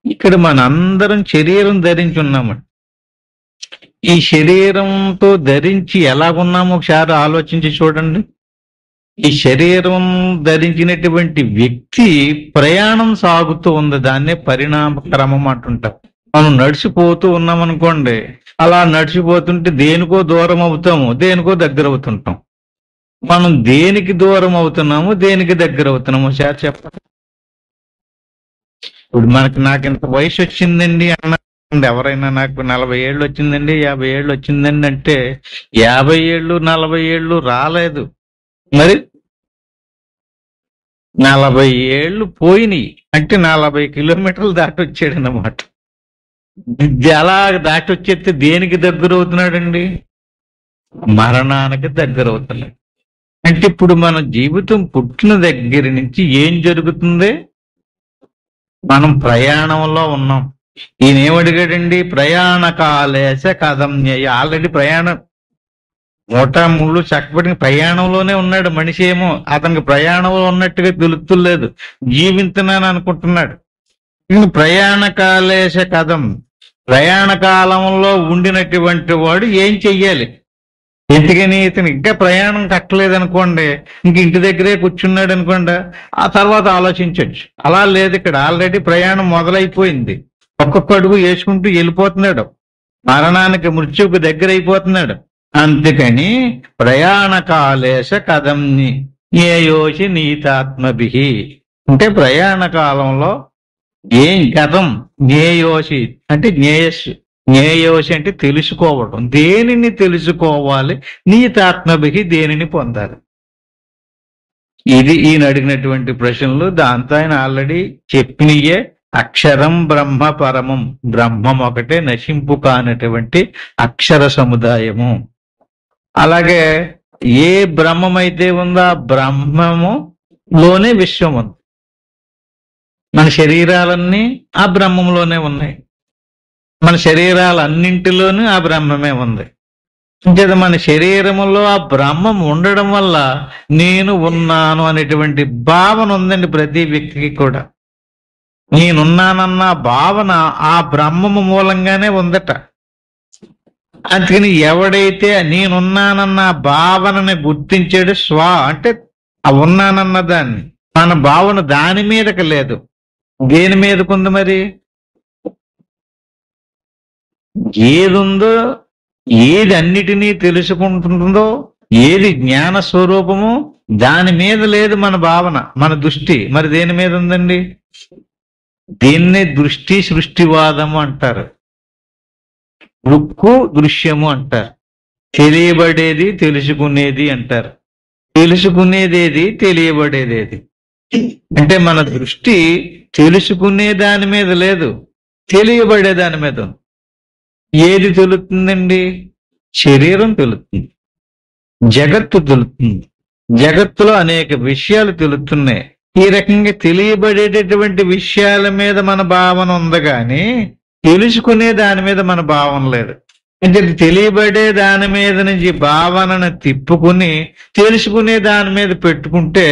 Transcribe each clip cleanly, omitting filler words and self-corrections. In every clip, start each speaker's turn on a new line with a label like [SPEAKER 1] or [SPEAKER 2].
[SPEAKER 1] ఇక్కడ మనందరం శరీరం ధరించి ఉన్నామండి. ఈ శరీరంతో ధరించి ఎలాగున్నామో ఒకసారి ఆలోచించి చూడండి. ఈ శరీరం ధరించినటువంటి వ్యక్తి ప్రయాణం సాగుతూ ఉంది, దాన్నే పరిణామ క్రమం అంటుంటాం. మనం నడిచిపోతూ ఉన్నామనుకోండి, అలా నడిచిపోతుంటే దేనికో దూరం అవుతాము, దేనికో దగ్గర అవుతుంటాం. మనం దేనికి దూరం అవుతున్నాము, దేనికి దగ్గర అవుతున్నాము ఒకసారి చెప్పండి. ఇప్పుడు నాకు ఇంత వయసు వచ్చిందండి అన్న ఎవరైనా, నాకు 40 ఏళ్ళు వచ్చిందండి, 50 ఏళ్ళు వచ్చిందండి అంటే 50 ఏళ్ళు 40 ఏళ్ళు రాలేదు. మరి 40 ఏళ్ళు పోయినాయి అంటే 40 కిలోమీటర్లు దాటి వచ్చాడు అన్నమాట. అలా దాటి వచ్చేస్తే దేనికి దగ్గర అవుతున్నాడండి? మరణానికి దగ్గర అవుతున్నాడు. అంటే ఇప్పుడు మన జీవితం పుట్టిన దగ్గర నుంచి ఏం జరుగుతుంది? మనం ప్రయాణంలో ఉన్నాం. ఈయన ఏమడిగాడండి? ప్రయాణ కాలేశ కథం. ఆల్రెడీ ప్రయాణం 103 చక్కబడి ప్రయాణంలోనే ఉన్నాడు మనిషి. ఏమో అతనికి ప్రయాణంలో ఉన్నట్టుగా తెలుస్తులేదు, జీవించున్నాను అనుకుంటున్నాడు. ప్రయాణ కాలేశ కథం, ప్రయాణ కాలంలో ఉండినటువంటి వాడు ఏం చెయ్యాలి? ఎందుకని ఇతను ఇంకా ప్రయాణం కట్టలేదు అనుకోండి, ఇంక ఇంటి దగ్గరే కూర్చున్నాడు అనుకోండి, ఆ తర్వాత ఆలోచించవచ్చు. అలా లేదు, ఇక్కడ ఆల్రెడీ ప్రయాణం మొదలైపోయింది. ఒక్కొక్క అడుగు వేసుకుంటూ వెళ్ళిపోతున్నాడు, మరణానికి మృత్యువుకు దగ్గర అయిపోతున్నాడు. అందుకని ప్రయాణ కాలేశ కథంని జ్ఞేయోషి నీతాత్మభిః అంటే ప్రయాణ కాలంలో ఏం గతం, జ్ఞేయోషి అంటే జ్ఞేయోషి అంటే తెలుసుకోవడం. దేనిని తెలుసుకోవాలి? నీతాత్మభిః దేనిని పొందాలి? ఇది ఈయన అడిగినటువంటి ప్రశ్నలు. దాంతో ఆయన ఆల్రెడీ చెప్పినయే. అక్షరం బ్రహ్మ పరమం, బ్రహ్మం ఒకటే, నశింపు కానటువంటి అక్షర సముదాయము. అలాగే ఏ బ్రహ్మం అయితే ఉందో ఆ బ్రహ్మములోనే విశ్వం ఉంది. మన శరీరాలన్నీ ఆ బ్రహ్మంలోనే ఉన్నాయి. మన శరీరాలన్నింటిలోనూ ఆ బ్రహ్మమే ఉంది. అంటే మన శరీరములో ఆ బ్రహ్మం ఉండడం వల్ల నేను ఉన్నాను అనేటువంటి భావన ఉందండి ప్రతి వ్యక్తికి కూడా. నేనున్నానన్న భావన ఆ బ్రహ్మము మూలంగానే ఉందట. అందుకని ఎవడైతే నేనున్నానన్న భావనని గుర్తించాడు, అంటే ఆ ఉన్నానన్న దాన్ని, మన భావన దాని మీదకి లేదు. దేని మీదకుంది మరి? ఏదుందో, ఏది అన్నిటినీ తెలుసుకుంటుందో, ఏది జ్ఞాన స్వరూపము, దాని మీద లేదు మన భావన, మన దృష్టి. మరి దేని మీద ఉందండి? దీన్నే దృష్టి సృష్టివాదము అంటారు, దృక్కు దృశ్యము అంటారు. తెలియబడేది తెలుసుకునేది అంటారు. తెలుసుకునేదేది, తెలియబడేదేది. అంటే మన దృష్టి తెలుసుకునే దాని మీద లేదు, తెలియబడే దాని మీద ఉంది. ఏది తెలుస్తుందండి? శరీరం తెలుస్తుంది, జగత్తు తెలుస్తుంది. జగత్తులో అనేక విషయాలు తెలుస్తున్నాయి. ఈ రకంగా తెలియబడేటటువంటి విషయాల మీద మన భావన ఉంది, కానీ తెలుసుకునే దాని మీద మన భావన లేదు. అంటే తెలియబడే దాని మీద నుంచి భావనను తిప్పుకుని తెలుసుకునే దాని మీద పెట్టుకుంటే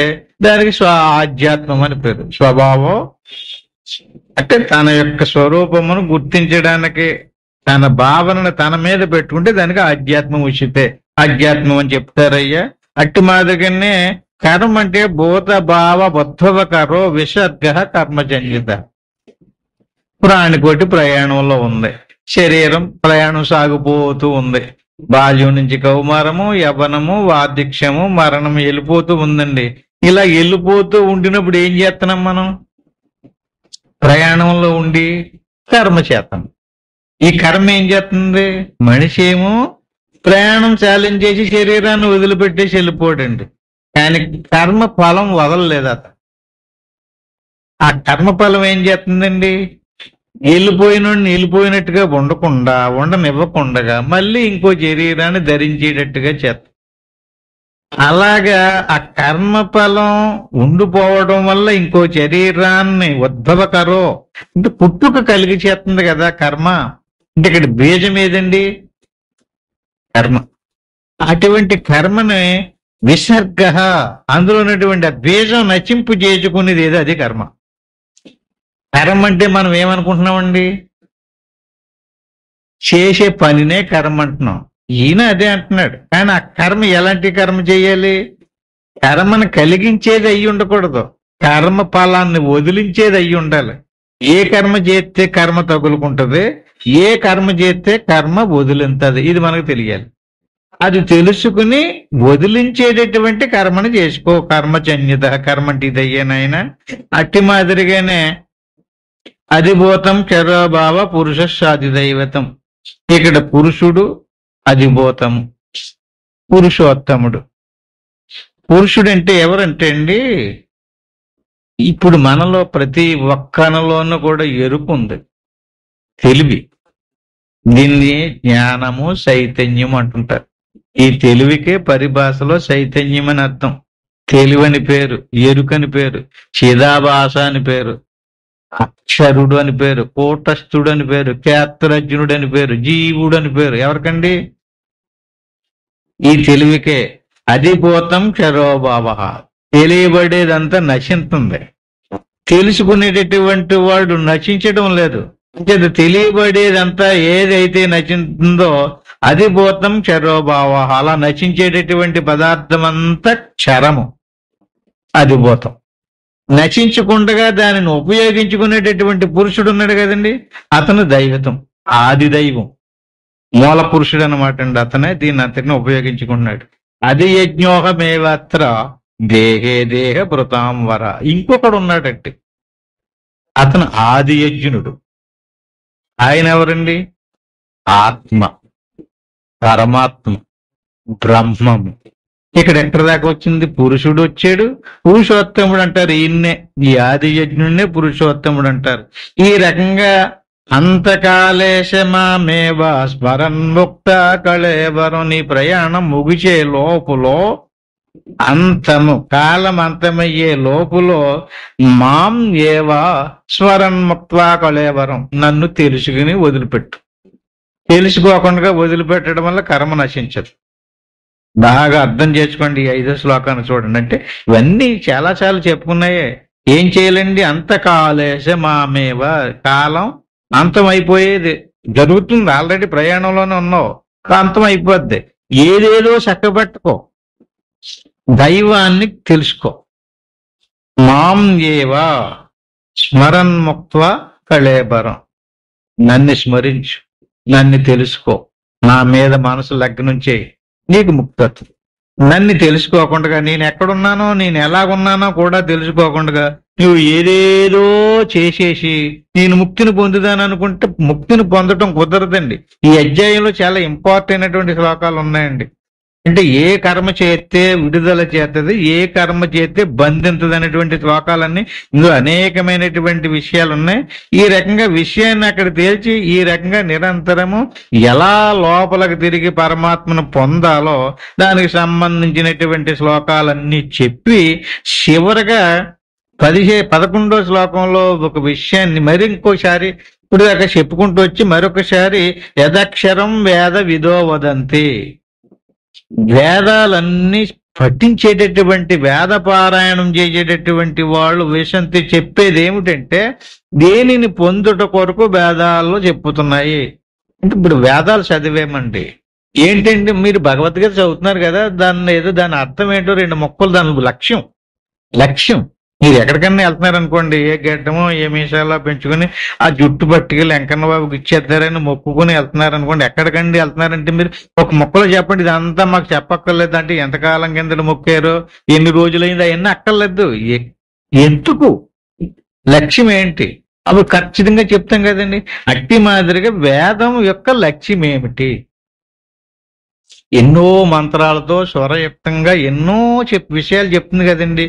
[SPEAKER 1] దానికి ఆధ్యాత్మం అని పేరు. స్వభావం అంటే తన యొక్క స్వరూపమును గుర్తించడానికి తన భావనను తన మీద పెట్టుకుంటే దానికి ఆధ్యాత్మం ఉచితే, ఆధ్యాత్మం అని చెప్తారయ్యా. అట్టి మాదిరిగానే కర్మ అంటే భూత భావ బుద్ధవ కరో విసర్గ కర్మజన్యత. ప్రాణికోటి ప్రయాణంలో ఉంది. శరీరం ప్రయాణం సాగిపోతూ ఉంది. బాల్యం నుంచి కౌమారము, యవ్వనము, వార్ధక్యము, మరణం వెళ్ళిపోతూ ఉందండి. ఇలా వెళ్ళిపోతూ ఉండినప్పుడు ఏం చేస్తున్నాం మనం? ప్రయాణంలో ఉండి కర్మ చేస్తాం. ఈ కర్మ ఏం చేస్తుంది? మనిషి ఏమో ప్రయాణం చాలించేసి శరీరాన్ని వదిలిపెట్టేసి వెళ్ళిపోడండి. కానీ కర్మ ఫలం వదలలేదు అతను. ఆ కర్మ ఫలం ఏం చేస్తుందండి? వెళ్ళిపోయినట్టుగా ఉండనివ్వకుండా మళ్ళీ ఇంకో శరీరాన్ని ధరించేటట్టుగా చేస్తుంది. అలాగా ఆ కర్మ ఫలం ఉండిపోవడం వల్ల ఇంకో శరీరాన్ని ఉద్భవకరో అంటే పుట్టుక కలిగి చేస్తుంది కదా కర్మ. అంటే ఇక్కడ బీజం ఏదండి? కర్మ. అటువంటి కర్మని విసర్గ, అందులో ఉన్నటువంటి ఆ బీజం నచింపు చేసుకునేది ఏదో అది కర్మ. కర్మ అంటే మనం ఏమనుకుంటున్నామండి? చేసే పనినే కర్మ అంటున్నాం. ఈయన అదే అంటున్నాడు. కానీ ఆ కర్మ ఎలాంటి కర్మ చేయాలి? కర్మను కలిగించేది అయ్యి ఉండకూడదు, కర్మ ఫలాన్ని వదిలించేది అయ్యి ఉండాలి. ఏ కర్మ చేస్తే కర్మ తగులుకుంటది, ఏ కర్మ చేస్తే కర్మ వదిలింతది, ఇది మనకు తెలియాలి. అది తెలుసుకుని వదిలించేటటువంటి కర్మను చేసుకో. కర్మచన్యత, కర్మ అంటే ఇదయ్యేనాయన. అట్టి మాదిరిగానే అధిభూతం చరోభావ పురుష సాధిదైవతం. ఇక్కడ పురుషుడు అధిభూతము, పురుషోత్తముడు. పురుషుడు అంటే ఎవరంటే అండి, ఇప్పుడు మనలో ప్రతి ఒక్కనలోనూ కూడా ఎరుపు ఉంది, తెలివి. దీన్ని జ్ఞానము, చైతన్యం అంటుంటారు. ఈ తెలివికే పరిభాషలో చైతన్యం అని అర్థం. తెలివని పేరు, ఎరుకని పేరు, చిదాభాష అని పేరు, అక్షరుడు అని పేరు, కూటస్థుడు అని పేరు, క్షేత్రజ్ఞుడు అని పేరు, జీవుడు అని పేరు. ఎవరికండి? ఈ తెలివికే. అధిభూతం క్షరోభావ. తెలియబడేదంతా నశిస్తుంది, తెలుసుకునేటటువంటి వాడు నశించడం లేదు. అంటే తెలియబడేదంతా ఏదైతే నశించిందో అధిభూతం క్షరోభావ. అలా నశించేటటువంటి పదార్థం అంతా క్షరము, అధిభూతం. నశించకుండా దానిని ఉపయోగించుకునేటటువంటి పురుషుడు ఉన్నాడు కదండి, అతను దైవతం, ఆది దైవం, మూల పురుషుడు అనమాట అండి. అతనే దీన్ని అంతటిని ఉపయోగించుకున్నాడు. అది యజ్ఞోహమేవత్ర దేహే దేహ భృతాంవర. ఇంకొకడు ఉన్నాడంటే అతను ఆది యజ్ఞుడు. ఆయన ఎవరండి? ఆత్మ, పరమాత్మ, బ్రహ్మము. ఇక్కడ ఎక్కడ దాకా వచ్చింది? పురుషుడు వచ్చాడు, పురుషోత్తముడు అంటారు. ఈయన్నే, ఈ ఆది యజ్ఞుడినే పురుషోత్తముడు అంటారు. ఈ రకంగా అంతకాలేశమామేవ స్మరన్ముక్త కళేవరం. నీ ప్రయాణం ముగిసే లోపులో, అంతము కాలం అంతమయ్యే లోపులో, మాం ఏవా స్మరన్ముక్త కళేవరం, నన్ను తెలుసుకుని వదిలిపెట్టు. తెలుసుకోకుండా వదిలిపెట్టడం వల్ల కర్మ నశించదు. బాగా అర్థం చేసుకోండి. ఈ 5వ శ్లోకాన్ని చూడండి. అంటే ఇవన్నీ చాలా చెప్పుకున్నాయే. ఏం చేయాలండి? అంతకాలేశ మామేవ, కాలం అంతం అయిపోయేది జరుగుతుంది. ఆల్రెడీ ప్రయాణంలోనే ఉన్నావు, అంతం అయిపోద్ది. ఏదేదో చక్కబెట్టుకో, దైవాన్ని తెలుసుకో. మాం ఏవా స్మరన్ముక్త్వ కళేబరం. నన్ను స్మరించు, నన్ను తెలుసుకో, నా మీద మనసు లగ్నం చేయి, నీకు ముక్తి వస్తుంది. నన్ను తెలుసుకోకుండా, నేను ఎక్కడున్నానో నేను ఎలాగున్నానో కూడా తెలుసుకోకుండా నువ్వు ఏదేదో చేసేసి నేను ముక్తిని పొందుదాను అనుకుంటే ముక్తిని పొందటం కుదరదండి. ఈ అధ్యాయంలో చాలా ఇంపార్టెంట్ అయినటువంటి శ్లోకాలు ఉన్నాయండి. అంటే ఏ కర్మ చేస్తే విడుదల చేస్తుంది, ఏ కర్మ చేస్తే బంధించదు అనేటువంటి శ్లోకాలన్నీ ఇందులో అనేకమైనటువంటి విషయాలు ఉన్నాయి. ఈ రకంగా విషయాన్ని అక్కడ తేల్చి ఈ రకంగా నిరంతరము ఎలా లోపలికి తిరిగి పరమాత్మను పొందాలో దానికి సంబంధించినటువంటి శ్లోకాలన్నీ చెప్పి చివరగా 11వ శ్లోకంలో ఒక విషయాన్ని మరి ఇంకోసారి ఇప్పుడు దాకా చెప్పుకుంటూ వచ్చి మరొకసారి యదక్షరం వేద విదో వదంతి. వేదాలన్నీ పఠించేటటువంటి, వేద పారాయణం చేసేటటువంటి వాళ్ళు విషంతి చెప్పేది ఏమిటంటే దేనిని పొందుట కొరకు వేదాల్లో చెప్పుతున్నాయి. అంటే ఇప్పుడు వేదాలు చదివేమండి ఏంటంటే, మీరు భగవద్గీత చదువుతున్నారు కదా, దాని అర్థం ఏంటో 2 ముక్కలు, దాని లక్ష్యం మీరు ఎక్కడికన్నా వెళ్తున్నారు అనుకోండి, ఏ గడ్డమో ఏ మీసాలో పెంచుకుని ఆ జుట్టు పట్టుకెళ్ళి వెంకన్న బాబుకి ఇచ్చేద్దారని మొక్కుకుని వెళ్తున్నారు అనుకోండి. ఎక్కడికండి వెళ్తున్నారంటే మీరు ఒక మొక్కలో చెప్పండి, ఇదంతా మాకు చెప్పక్కర్లేదు అంటే ఎంతకాలం కిందట మొక్కారో, ఎన్ని రోజులైంది, అవన్నీ అక్కర్లేదు. ఎందుకు? లక్ష్యం ఏంటి? అప్పుడు ఖచ్చితంగా చెప్తాం కదండి. అట్టి మాదిరిగా వేదం యొక్క లక్ష్యం ఏమిటి? ఎన్నో మంత్రాలతో స్వరయుక్తంగా ఎన్నో విషయాలు చెప్తుంది కదండి.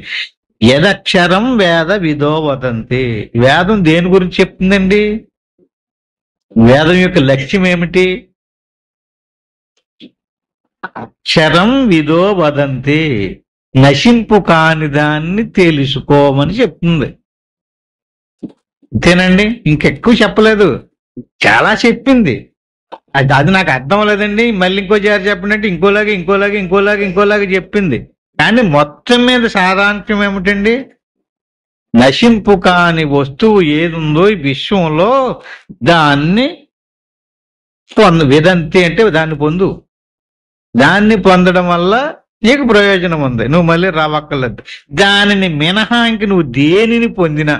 [SPEAKER 1] యదక్షరం వేద విదో వదంతి. వేదం దేని గురించి చెప్తుందండి? వేదం యొక్క లక్ష్యం ఏమిటి? అక్షరం విదో వదంతి, నశింపు కాని దాన్ని తెలుసుకోమని చెప్తుంది. అంతేనండి, ఇంకెక్కువ చెప్పలేదు. చాలా చెప్పింది. అది నాకు అర్థం లేదండి, మళ్ళీ ఇంకోసారి చెప్పండి అంటే ఇంకోలాగా చెప్పింది. కానీ మొత్తం మీద సారాంశం ఏమిటండి? నశింపు కాని వస్తువు ఏది ఉందో ఈ విశ్వంలో దాన్ని విదంతి అంటే దాన్ని పొందు. దాన్ని పొందడం వల్ల నీకు ప్రయోజనం ఉంది, నువ్వు మళ్ళీ రావక్కర్లేదు. దానిని మినహా ఇంక నువ్వు దేనిని పొందినా,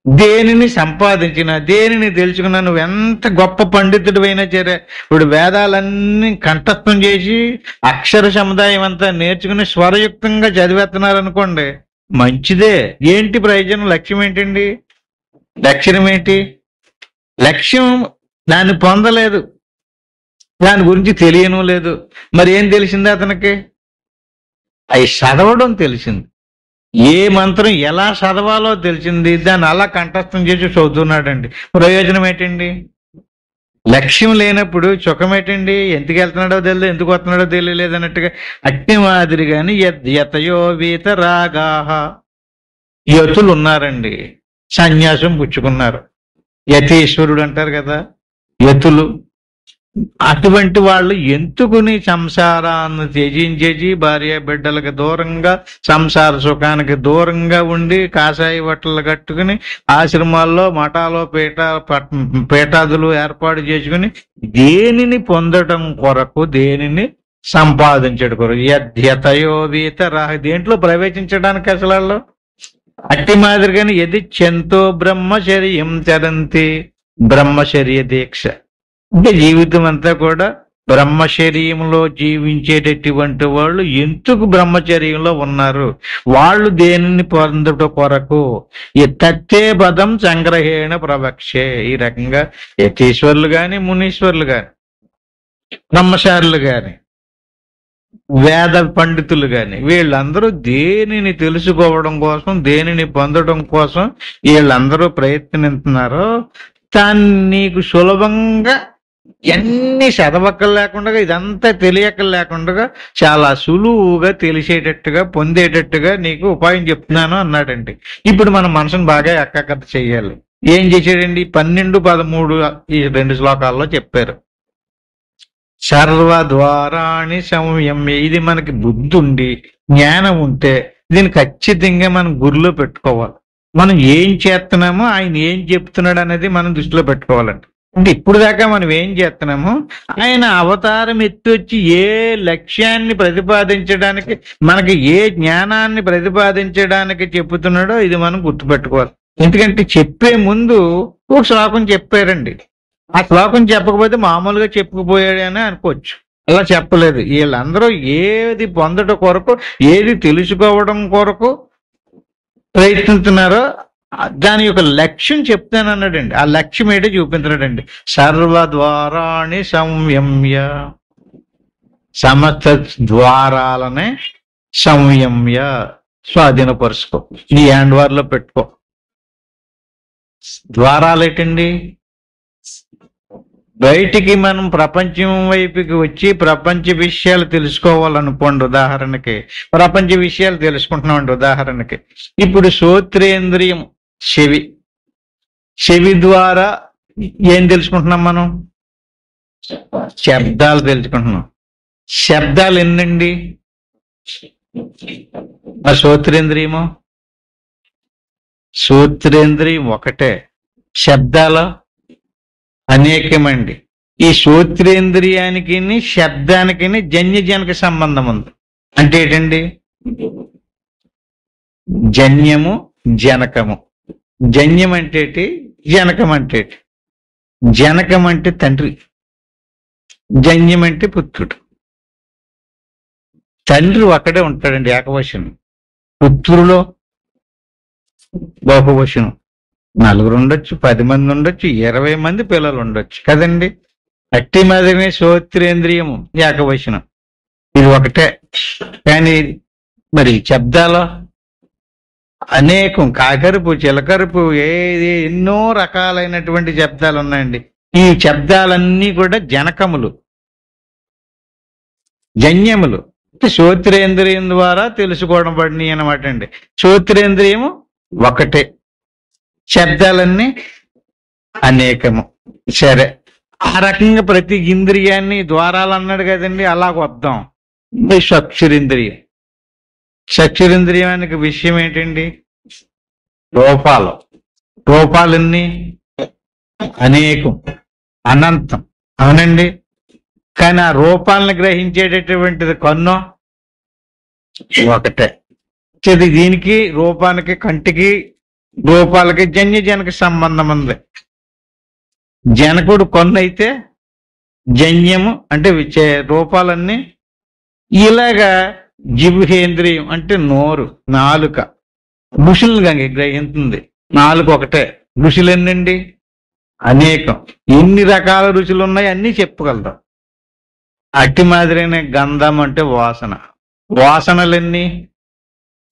[SPEAKER 1] దేనిని సంపాదించినా, దేనిని తెలుసుకున్నా, నువ్వు ఎంత గొప్ప పండితుడు అయినా సరే, ఇప్పుడు వేదాలన్నీ కంఠస్థం చేసి అక్షర సముదాయం అంతా నేర్చుకుని స్వరయుక్తంగా చదివేస్తున్నారనుకోండి, మంచిదే. ఏంటి ప్రయోజనం? లక్ష్యం ఏంటండి? లక్ష్యం ఏంటి? లక్ష్యం దాన్ని పొందలేదు, దాని గురించి తెలియను లేదు. మరి ఏం తెలిసింది అతనికి? అవి చదవడం తెలిసింది. ఏ మంత్రం ఎలా చదవాలో తెలిసింది, దాన్ని అలా కంఠస్థం చేసి చదువుతున్నాడండి. ప్రయోజనం ఏంటండి? లక్ష్యం లేనప్పుడు సుఖం ఏంటండి? ఎందుకు వెళ్తున్నాడో తెలియదు, ఎందుకు వస్తున్నాడో తెలియలేదు అన్నట్టుగా. అట్టి మాదిరిగాని యతయో వీత రాగాహ, యతులు ఉన్నారండి, సన్యాసం పుచ్చుకున్నారు. యతీశ్వరుడు అంటారు కదా, యతులు. అటువంటి వాళ్ళు ఎందుకుని సంసారాన్ని త్యజించేసి భార్య బిడ్డలకు దూరంగా, సంసార సుఖానికి దూరంగా ఉండి, కాషాయ బట్టలు కట్టుకుని ఆశ్రమాల్లో మఠాలో పీఠాదులు ఏర్పాటు చేసుకుని దేనిని పొందడం కొరకు, దేనిని సంపాదించడం కొరకు, యతయోవీత రాహ, దేంట్లో ప్రవేశించడానికి అసలు వాళ్ళు. అట్టి మాదిరిగాని ఎది చెంతో బ్రహ్మచర్యం చరంతి, బ్రహ్మచర్య దీక్ష అంటే జీవితం అంతా కూడా బ్రహ్మచర్యంలో జీవించేటటువంటి వాళ్ళు ఎందుకు బ్రహ్మచర్యంలో ఉన్నారు? వాళ్ళు దేనిని పొందుట కొరకు. ఈ తత్తే పదం సంగ్రహేణ ప్రవక్షే. ఈ రకంగా యతీశ్వరులు గాని, మునీశ్వరులు గాని, బ్రహ్మచారులు గాని, వేద పండితులు గాని, వీళ్ళందరూ దేనిని తెలుసుకోవడం కోసం, దేనిని పొందడం కోసం వీళ్ళందరూ ప్రయత్నిస్తున్నారో దాన్ని నీకు సులభంగా ఎన్ని చదవక్కలు లేకుండా, ఇదంతా తెలియక లేకుండా చాలా సులువుగా తెలిసేటట్టుగా, పొందేటట్టుగా నీకు ఉపాయం చెప్తున్నాను అన్నాడండి. ఇప్పుడు మన మనసును బాగా ఎక్కకథ చెయ్యాలి. ఏం చేశాడండి? 12, 13 ఈ 2 శ్లోకాల్లో చెప్పారు. సర్వద్వారాణి సంయమ్య. ఇది మనకి బుద్ధి ఉండి జ్ఞానం ఉంటే దీన్ని ఖచ్చితంగా మనం గురిలో పెట్టుకోవాలి. మనం ఏం చేస్తున్నామో ఆయన ఏం చెప్తున్నాడు అనేది మనం దృష్టిలో పెట్టుకోవాలండి. అంటే ఇప్పుడు దాకా మనం ఏం చేస్తున్నామో, ఆయన అవతారం ఎత్తి వచ్చి ఏ లక్ష్యాన్ని ప్రతిపాదించడానికి, మనకి ఏ జ్ఞానాన్ని ప్రతిపాదించడానికి చెప్పుతున్నాడో ఇది మనం గుర్తుపెట్టుకోవాలి. ఎందుకంటే చెప్పే ముందు ఒక శ్లోకం చెప్పారండి. ఆ శ్లోకం చెప్పకపోతే మామూలుగా చెప్పుకుపోయాడు అని అనుకోవచ్చు. అలా చెప్పలేదు. వీళ్ళందరూ ఏది పొందడం కొరకు, ఏది తెలుసుకోవడం కొరకు ప్రయత్నిస్తున్నారో దాని యొక్క లక్ష్యం చెప్తానన్నాడండి. ఆ లక్ష్యం ఏంటో చూపించాడండి. సర్వద్వారాణి సంయమ్య, సమస్త ద్వారాలనే సంయమ్య స్వాధీనపరుచుకో. ఈ హ్యాండ్ వార్లో పెట్టుకో. ద్వారాలు ఏంటండి? బయటికి మనం ప్రపంచం వైపుకి వచ్చి ప్రపంచ విషయాలు తెలుసుకోవాలనుకోండి. ఉదాహరణకి ప్రపంచ విషయాలు తెలుసుకుంటున్నామండి. ఉదాహరణకి ఇప్పుడు శ్రోత్రేంద్రియం చెవి, చెవి ద్వారా ఏం తెలుసుకుంటున్నాం మనం? శబ్దాలు తెలుసుకుంటున్నాం. శబ్దాలు ఎన్నండి? ఆ శ్రోత్రేంద్రియము, శ్రోత్రేంద్రియం ఒకటే, శబ్దాలు అనేకమండి. ఈ శ్రోత్రేంద్రియానికి శబ్దానికి జన్యజనక సంబంధం ఉంది. అంటే ఏంటండి? జన్యము, జనకము. జన్యం అంటేటి, జనకం అంటేటి. జనకం అంటే తండ్రి, జన్యం అంటే పుత్రుడు. తండ్రి ఒక్కడే ఉంటాడండి, ఏకవచనం. పుత్రులో బహువచనం. 4 ఉండొచ్చు, 10 మంది ఉండొచ్చు, 20 మంది పిల్లలు ఉండొచ్చు కదండి. అట్టి మాదిరినే శ్రోత్రేంద్రియము ఏకవచనం, ఇది ఒకటే. కానీ మరి శబ్దాలు అనేకం, కాకరుపు, చిలకరుపు, ఎన్నో రకాలైనటువంటి శబ్దాలు ఉన్నాయండి. ఈ శబ్దాలన్నీ కూడా జనకములు, జన్యములు. శ్రోత్రేంద్రియం ద్వారా తెలుసుకోవడం పడినాయి అనమాట అండి. శ్రోత్రేంద్రియము ఒకటే, శబ్దాలన్నీ అనేకము. సరే, ఆ రకంగా ప్రతి ఇంద్రియాన్ని ద్వారాలు అన్నాడు కదండి, అలాగ వద్దాం. చక్షురింద్రియం. చక్షురింద్రియానికి విషయం ఏంటండి? రూపాలు. రూపాలన్నీ అనేకం, అనంతం, అవునండి. కానీ ఆ రూపాలను గ్రహించేటటువంటిది కన్ను ఒకటే. దీనికి రూపానికి, కంటికి, రూపాలకి జన్య జనక సంబంధం ఉంది. జనకుడు కన్ను అయితే జన్యము అంటే రూపాలన్నీ. ఇలాగా జిహ్వేంద్రియం అంటే నోరు, నాలుక ఋషులుగా గ్రహించింది. నాలుగు ఒకటే. ఋషులు ఎన్నండి? అనేకం. ఎన్ని రకాల రుచులు ఉన్నాయి అన్నీ చెప్పగలరు. అట్టి మాదిరినే గంధం అంటే వాసన. వాసనలన్నీ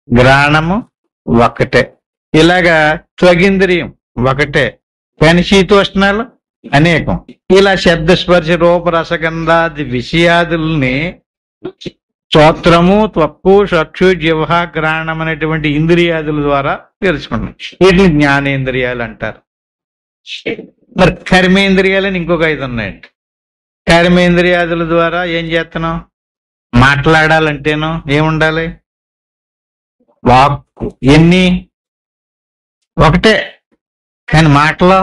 [SPEAKER 1] గ్రాణము ఒకటే. ఇలాగా త్వగింద్రియం ఒకటే, కానీ శీతోష్ణాలు అనేకం. ఇలా శబ్ద స్పర్శ రూప రసగంధాది విషయాదుల్ని స్తోత్రము, త్వక్కు, చక్షు, జిహ్వ, గ్రాణం అనేటువంటి ఇంద్రియాదుల ద్వారా తెలుసుకున్నాం. వీటిని జ్ఞానేంద్రియాలు అంటారు. మరి కర్మేంద్రియాలని ఇంకొక 5 ఉన్నాయండి. కర్మేంద్రియాదుల ద్వారా ఏం చేస్తున్నాం? మాట్లాడాలంటేనో ఏముండాలి? వాక్కు. ఎన్ని? ఒకటే, కానీ మాటలో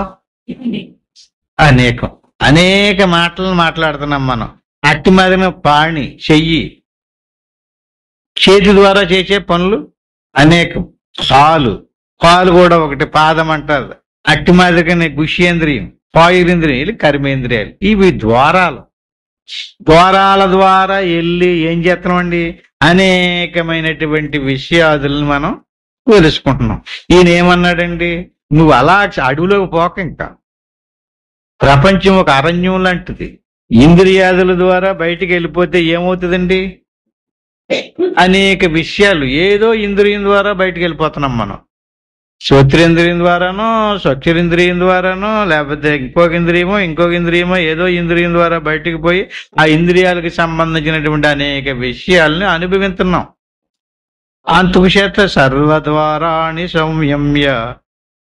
[SPEAKER 1] అనేకం. అనేక మాటలను మాట్లాడుతున్నాం మనం. అట్టి మాదిరిన పాణి, చెయ్యి, చేతి ద్వారా చేసే పనులు అనేకం. కాలు, కాలు కూడా ఒకటి, పాదం అంటారు. అట్టి మాదిరిగానే గుష్యేంద్రియం, పాయురింద్రియం, ఇది కర్మేంద్రియాలు. ఇవి ద్వారాలు. ద్వారాల ద్వారా వెళ్ళి ఏం చేస్తున్నామండి? అనేకమైనటువంటి విషయాదులను మనం తెలుసుకుంటున్నాం. ఈయన ఏమన్నాడండి? నువ్వు అలా అడవిలోకి పోక, ఇంకా ప్రపంచం ఒక అరణ్యం లాంటిది. ఇంద్రియాదుల ద్వారా బయటికి వెళ్ళిపోతే ఏమవుతుందండి? అనేక విషయాలు ఏదో ఇంద్రియం ద్వారా బయటికి వెళ్ళిపోతున్నాం మనం. శ్రోత్రేంద్రియం ద్వారానో, చక్షురింద్రియం ద్వారానో, లేకపోతే ఇంకొక ఇంద్రియమో ఏదో ఇంద్రియం ద్వారా బయటికి పోయి ఆ ఇంద్రియాలకు సంబంధించినటువంటి అనేక విషయాలని అనుభవిస్తున్నాం. అందుచేత సర్వద్వారాణి సంయమ్య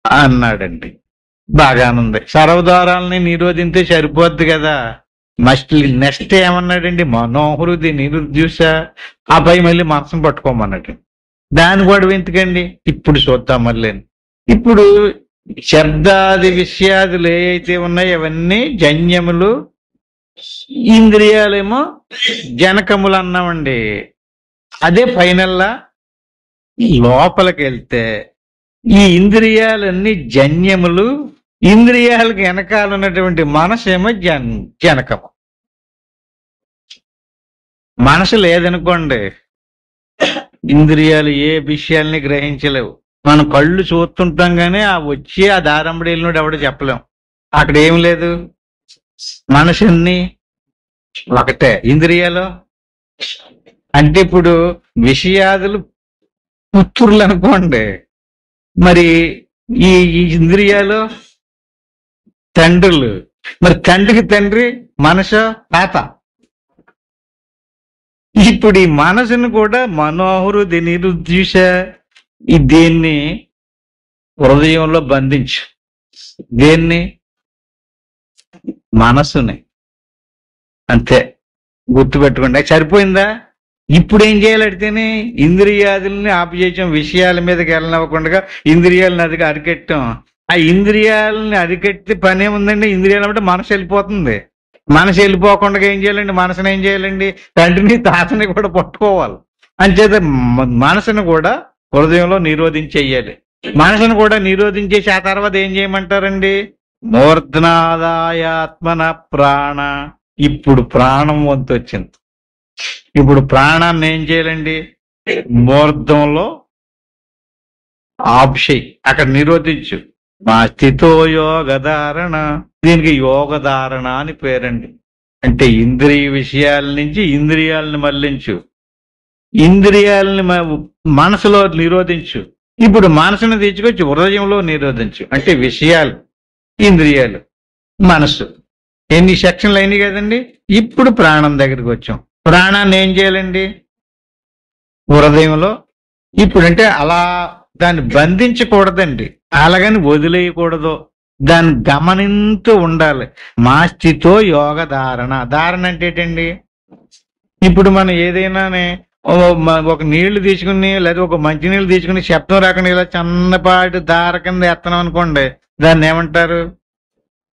[SPEAKER 1] అన్నాడండి. బాగానుంది. సర్వద్వారాలని నిరోధింతే సరిపోద్ది కదా. నెక్స్ట్ ఏమన్నాడండి? మనోహృది నిరుద్యూష. ఆ పై మళ్ళీ మనసును పట్టుకోమన్నాడు. దాని కూడా ఎందుకండి? ఇప్పుడు చూద్దాం మళ్ళీ. ఇప్పుడు శబ్దాది విషయాదులు ఏవైతే ఉన్నాయో అవన్నీ జన్యములు, ఇంద్రియాలేమో జనకములు అన్నామండి. అదే ఫైనల్లా లోపలికి వెళ్తే ఈ ఇంద్రియాలన్నీ జన్యములు, ఇంద్రియాలకు వెనకాల ఉన్నటువంటి మనసేమో జనకము. మనసు లేదనుకోండి, ఇంద్రియాలు ఏ విషయాల్ని గ్రహించలేవు. మనం కళ్ళు చూస్తుంటాం కానీ ఆ వచ్చి ఆ దారంబడి వెళ్ళినోడు ఎవడో చెప్పలేం. అక్కడ ఏం లేదు. మనసుని ఒకటే, ఇంద్రియాలు అంటే ఇప్పుడు విషయాదులు పుత్రులు అనుకోండి, మరి ఈ ఇంద్రియాలు తండ్రులు. మరి తండ్రికి తండ్రి మనసు తాత. ఇప్పుడు ఈ మనసును కూడా మనోహృది నిరుద్యూష, దీన్ని హృదయంలో బంధించు. దేన్ని? మనసుని. అంతే, గుర్తుపెట్టుకోండి. సరిపోయిందా? ఇప్పుడు ఏం చేయాలంటేనే ఇంద్రియాదుల్ని ఆపజేయటం, విషయాల మీదకి వెళ్ళనివ్వకుండా ఇంద్రియాలను అదిగా అరికెట్టం. ఆ ఇంద్రియాలని అరికెట్టి పనే ఉందండి. ఇంద్రియాలు అంటే మనసు వెళ్ళిపోతుంది. మనసు వెళ్ళిపోకుండా ఏం చేయాలండి? మనసుని ఏం చేయాలండి? తండ్రిని తాతని కూడా పట్టుకోవాలి. అంచేత మనసును కూడా హృదయంలో నిరోధించేయాలి. మనసును కూడా నిరోధించేసి ఆ తర్వాత ఏం చేయమంటారండి? మూర్ధ్నాదాయాత్మన ప్రాణ. ఇప్పుడు ప్రాణం వంతు వచ్చింది. ఇప్పుడు ప్రాణాన్ని ఏం చేయాలండి? మూర్ధంలో ఆప్షయ్, అక్కడ నిరోధించు. మా స్థితో యోగధారణ. దీనికి యోగధారణ అని పేరండి. అంటే ఇంద్రియ విషయాల నుంచి ఇంద్రియాలను మళ్లించు, ఇంద్రియాలని మనసులో నిరోధించు. ఇప్పుడు మనసును తెచ్చుకొచ్చి హృదయంలో నిరోధించు. అంటే విషయాలు, ఇంద్రియాలు, మనసు, ఎన్ని సెక్షన్లు అయినాయి కదండి. ఇప్పుడు ప్రాణం దగ్గరికి వచ్చాం. ప్రాణాన్ని ఏం చేయాలండి? హృదయంలో. ఇప్పుడంటే అలా దాన్ని బంధించకూడదండి, అలాగని వదిలేయకూడదు, దాన్ని గమనింతూ ఉండాలి. మా స్థితో యోగ ధారణ. ధారణ అంటే ఏంటండి? ఇప్పుడు మనం ఏదైనానే ఒక నీళ్లు తీసుకుని లేదా ఒక మంచి నీళ్ళు తీసుకుని శబ్దం రాకుండా ఇలా చిన్నపాటి దార కింద ఎత్తనం అనుకోండి, దాన్ని ఏమంటారు?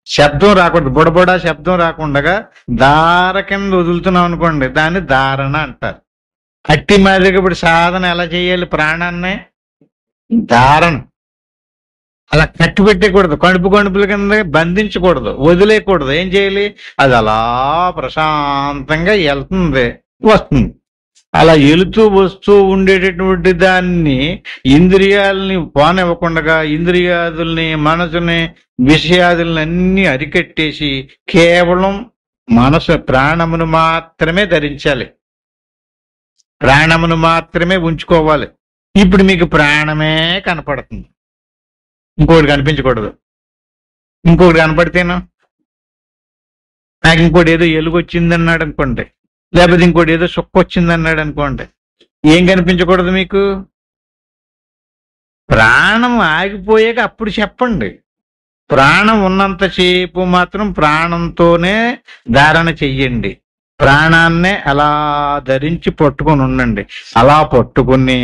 [SPEAKER 1] శబ్దం రాకూడదు, బుడబుడ శబ్దం రాకుండా దార కింద వదులుతున్నాం అనుకోండి, దాన్ని ధారణ అంటారు. అట్టి మాదిరిగా ఇప్పుడు సాధన ఎలా చేయాలి? ప్రాణాన్ని ధారణ. అలా కట్టి పెట్టకూడదు, కణుపుల కింద బంధించకూడదు, వదిలేయకూడదు. ఏం చేయాలి? అది అలా ప్రశాంతంగా వెళ్తుంది, వస్తుంది. అలా వెళుతూ వస్తూ ఉండేటటువంటి దాన్ని ఇంద్రియాలని పోనివ్వకుండా, ఇంద్రియాదుల్ని, మనసుని, విషయాదుల్ని అన్ని అరికట్టేసి కేవలం మనసు, ప్రాణమును మాత్రమే ధరించాలి, ప్రాణమును మాత్రమే ఉంచుకోవాలి. ఇప్పుడు మీకు ప్రాణమే కనపడుతుంది, ఇంకోటి కనిపించకూడదు. ఇంకొకటి కనపడితేనా, నాకు ఇంకోటి ఏదో ఎలుగు వచ్చిందన్నాడు అనుకోండి, లేకపోతే ఇంకోటి ఏదో సుక్క వచ్చిందన్నాడు అనుకోండి, ఏం కనిపించకూడదు మీకు? ప్రాణం ఆగిపోయాక అప్పుడు చెప్పండి. ప్రాణం ఉన్నంతసేపు మాత్రం ప్రాణంతోనే ధారణ చెయ్యండి. ప్రాణాన్నే అలా ధరించి పట్టుకొని ఉండండి. అలా పట్టుకుని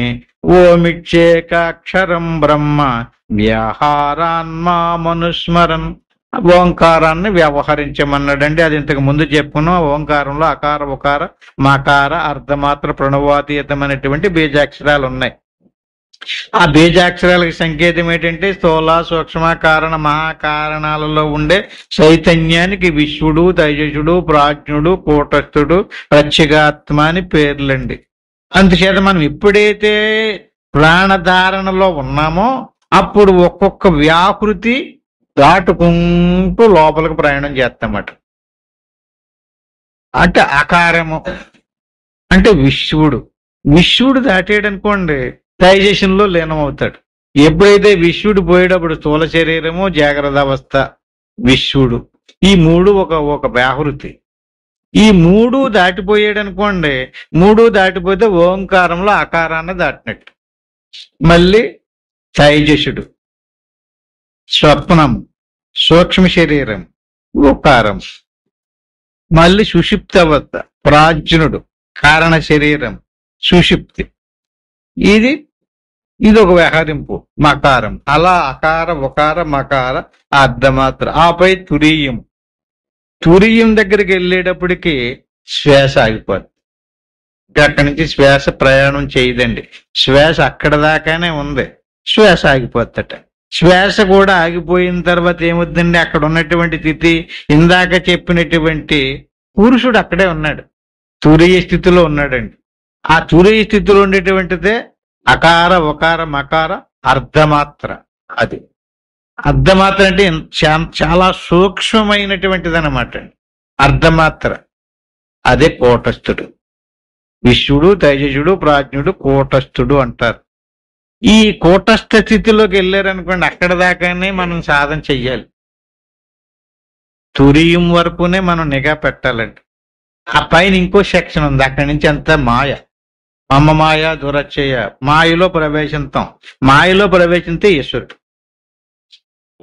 [SPEAKER 1] ఓమిచ్చేకాక్షరం బ్రహ్మ వ్యవహారాన్మా మనుస్మరన్. ఓంకారాన్ని వ్యవహరించమన్నాడండి. అది ఇంతకు ముందు చెప్పుకున్నాం. ఓంకారంలో అకార, ఉకార, మకార, అర్ధమాత్ర, ప్రణవాతీతమైనటువంటి బీజాక్షరాలు ఉన్నాయి. ఆ బీజాక్షరాలకు సంకేతం ఏంటంటే స్థూల, సూక్ష్మ, కారణ, మహాకారణాలలో ఉండే చైతన్యానికి విశ్వడు, తైజసుడు, ప్రాజ్ఞుడు, కూటస్థుడు, ప్రత్యేగాత్మ అని పేర్లండి. అందుచేత మనం ఎప్పుడైతే ప్రాణధారణలో ఉన్నామో అప్పుడు ఒక్కొక్క వ్యాకృతి దాటుకుంటూ లోపలికి ప్రయాణం చేస్తామట. అంటే ఆకారము అంటే విశ్వడు. విశ్వడు దాటాడు అనుకోండి, డైజెషన్లో లీనమవుతాడు. ఎప్పుడైతే విశ్వడు పోయేటప్పుడు స్థూల శరీరము, జాగ్రత్త అవస్థ, విశ్వడు, ఈ మూడు ఒక వ్యాహృతి. ఈ మూడు దాటిపోయాడు అనుకోండి, మూడు దాటిపోతే ఓంకారంలో ఆకారాన్ని దాటినట్టు. మళ్ళీ తైజసుడు, స్వప్నం, సూక్ష్మ శరీరం, ఓకారం, మళ్ళీ సుషుప్తి అవస్థ, ప్రాజ్ఞుడు, కారణ శరీరం, సుషుప్తి. ఇది ఒక వ్యవహరింపు, మకారం. అలా అకార, ఉకార, మకార, అర్ధమాత్ర, ఆపై తురీయం. తురీయం దగ్గరికి వెళ్ళేటప్పటికి శ్వాస ఆగిపోద్ది. అక్కడి నుంచి శ్వాస ప్రయాణం చేయదండి. శ్వాస అక్కడ దాకానే ఉంది, శ్వాస ఆగిపోద్దట. శ్వాస కూడా ఆగిపోయిన తర్వాత ఏమవుతుందండి? అక్కడ ఉన్నటువంటి స్థితి, ఇందాక చెప్పినటువంటి పురుషుడు అక్కడే ఉన్నాడు, తురీయ స్థితిలో ఉన్నాడండి. ఆ తురీయ స్థితిలో ఉండేటువంటిదే అకార, ఉకార, మకార, అర్ధమాత్ర. అది అర్ధమాత్ర అంటే చాలా సూక్ష్మమైనటువంటిది అనమాట. అర్ధమాత్ర అదే కూటస్థుడు. విశ్వడు, తైజసుడు, ప్రాజ్ఞుడు, కూటస్థుడు అంటారు. ఈ కూటస్థ స్థితిలోకి వెళ్ళారనుకోండి, అక్కడ దాకానే మనం సాధన చెయ్యాలి. తురీయం వరకునే మనం నిఘా పెట్టాలండి. ఆ పైన ఇంకో సెక్షన్ ఉంది, అక్కడి నుంచి అంతా మాయ. మమ మాయ దురచ్చయ, మాయలో ప్రవేశిస్తాం. మాయలో ప్రవేశిస్తే ఈశ్వరుడు.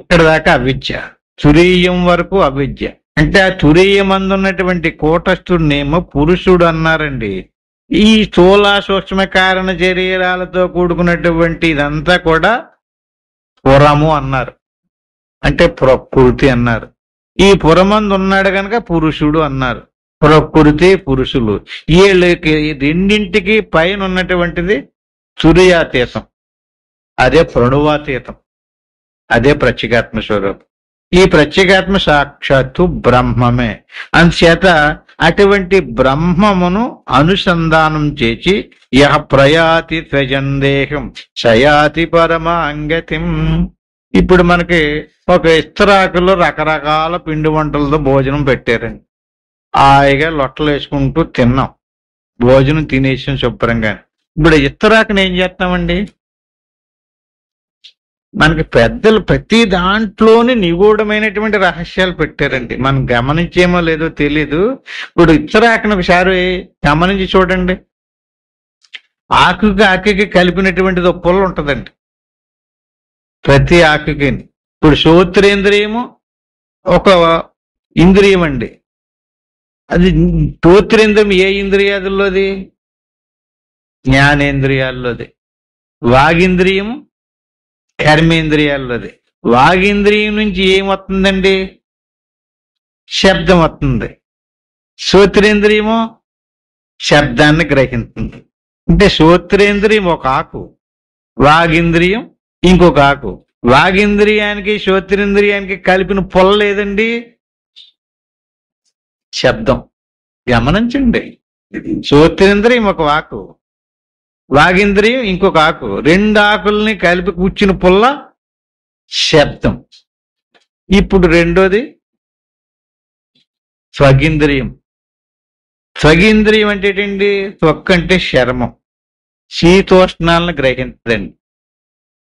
[SPEAKER 1] ఇక్కడ దాకా అవిద్య. తురీయం వరకు అవిద్య. అంటే ఆ తురీయం అందున్నటువంటి కూటస్థుడినేమో పురుషుడు అన్నారండి. ఈ స్థూల, సూక్ష్మ, కారణ శరీరాలతో కూడుకున్నటువంటి ఇదంతా కూడా పురము అన్నారు, అంటే ప్రకృతి అన్నారు. ఈ పురమందు ఉన్నాడు కనుక పురుషుడు అన్నారు. ప్రకృతి, పురుషులు, వీళ్ళకి రెండింటికి పైన ఉన్నటువంటిది తురీయాతీతం. అదే ప్రణువాతీతం, అదే ప్రత్యేగాత్మ స్వరూపం. ఈ ప్రత్యేగాత్మ సాక్షాత్తు బ్రహ్మమే. అందుచేత అటువంటి బ్రహ్మమును అనుసంధానం చేసి యహ ప్రయాతి త్వజందేహం శయాతి పరమాంగతిం. ఇప్పుడు మనకి ఒక ఇస్తరాకులో రకరకాల పిండి వంటలతో భోజనం పెట్టారండి. హాయిగా లొట్టలు వేసుకుంటూ తిన్నాం, భోజనం తినేసాం శుభ్రంగా. ఇప్పుడు ఇస్తరాకుని ఏం చేస్తామండి? మనకి పెద్దలు ప్రతి దాంట్లోని నిగూఢమైనటువంటి రహస్యాలు పెట్టారండి. మనం గమనించేమో లేదో తెలీదు. ఇప్పుడు ఇస్తరాకుని ఒకసారి గమనించి చూడండి. ఆకుకి ఆకుకి కలిపినటువంటిది ఒక పుల్ల ఉంటుందండి ప్రతి ఆకుకి. ఇప్పుడు శ్రోత్రేంద్రియము ఒక ఇంద్రియం అండి. అది శ్రోత్రేంద్రియం ఏ ఇంద్రియాదుల్లోది? జ్ఞానేంద్రియాల్లోది. వాగింద్రియము కర్మేంద్రియాల్లోది. వాగింద్రియం నుంచి ఏమొస్తుందండి? శబ్దం వస్తుంది. శ్రోత్రేంద్రియము శబ్దాన్ని గ్రహిస్తుంది. అంటే శ్రోత్రేంద్రియం ఒక ఆకు, వాగింద్రియం ఇంకొక ఆకు. వాగింద్రియానికి శ్రోత్రేంద్రియానికి కలిపిన పొల్ల లేదండి, శబ్దం. గమనించండి, శ్రోత్రేంద్రియం ఒక ఆకు, వాగింద్రియం ఇంకొక ఆకు. రెండు ఆకుల్ని కలిపి కూర్చుని పుల్ల శబ్దం. ఇప్పుడు రెండోది త్వగింద్రియం. త్వగింద్రియం అంటే ఏంటండి? త్వక్ అంటే చర్మం, శీతోష్ణాలను గ్రహించదండి.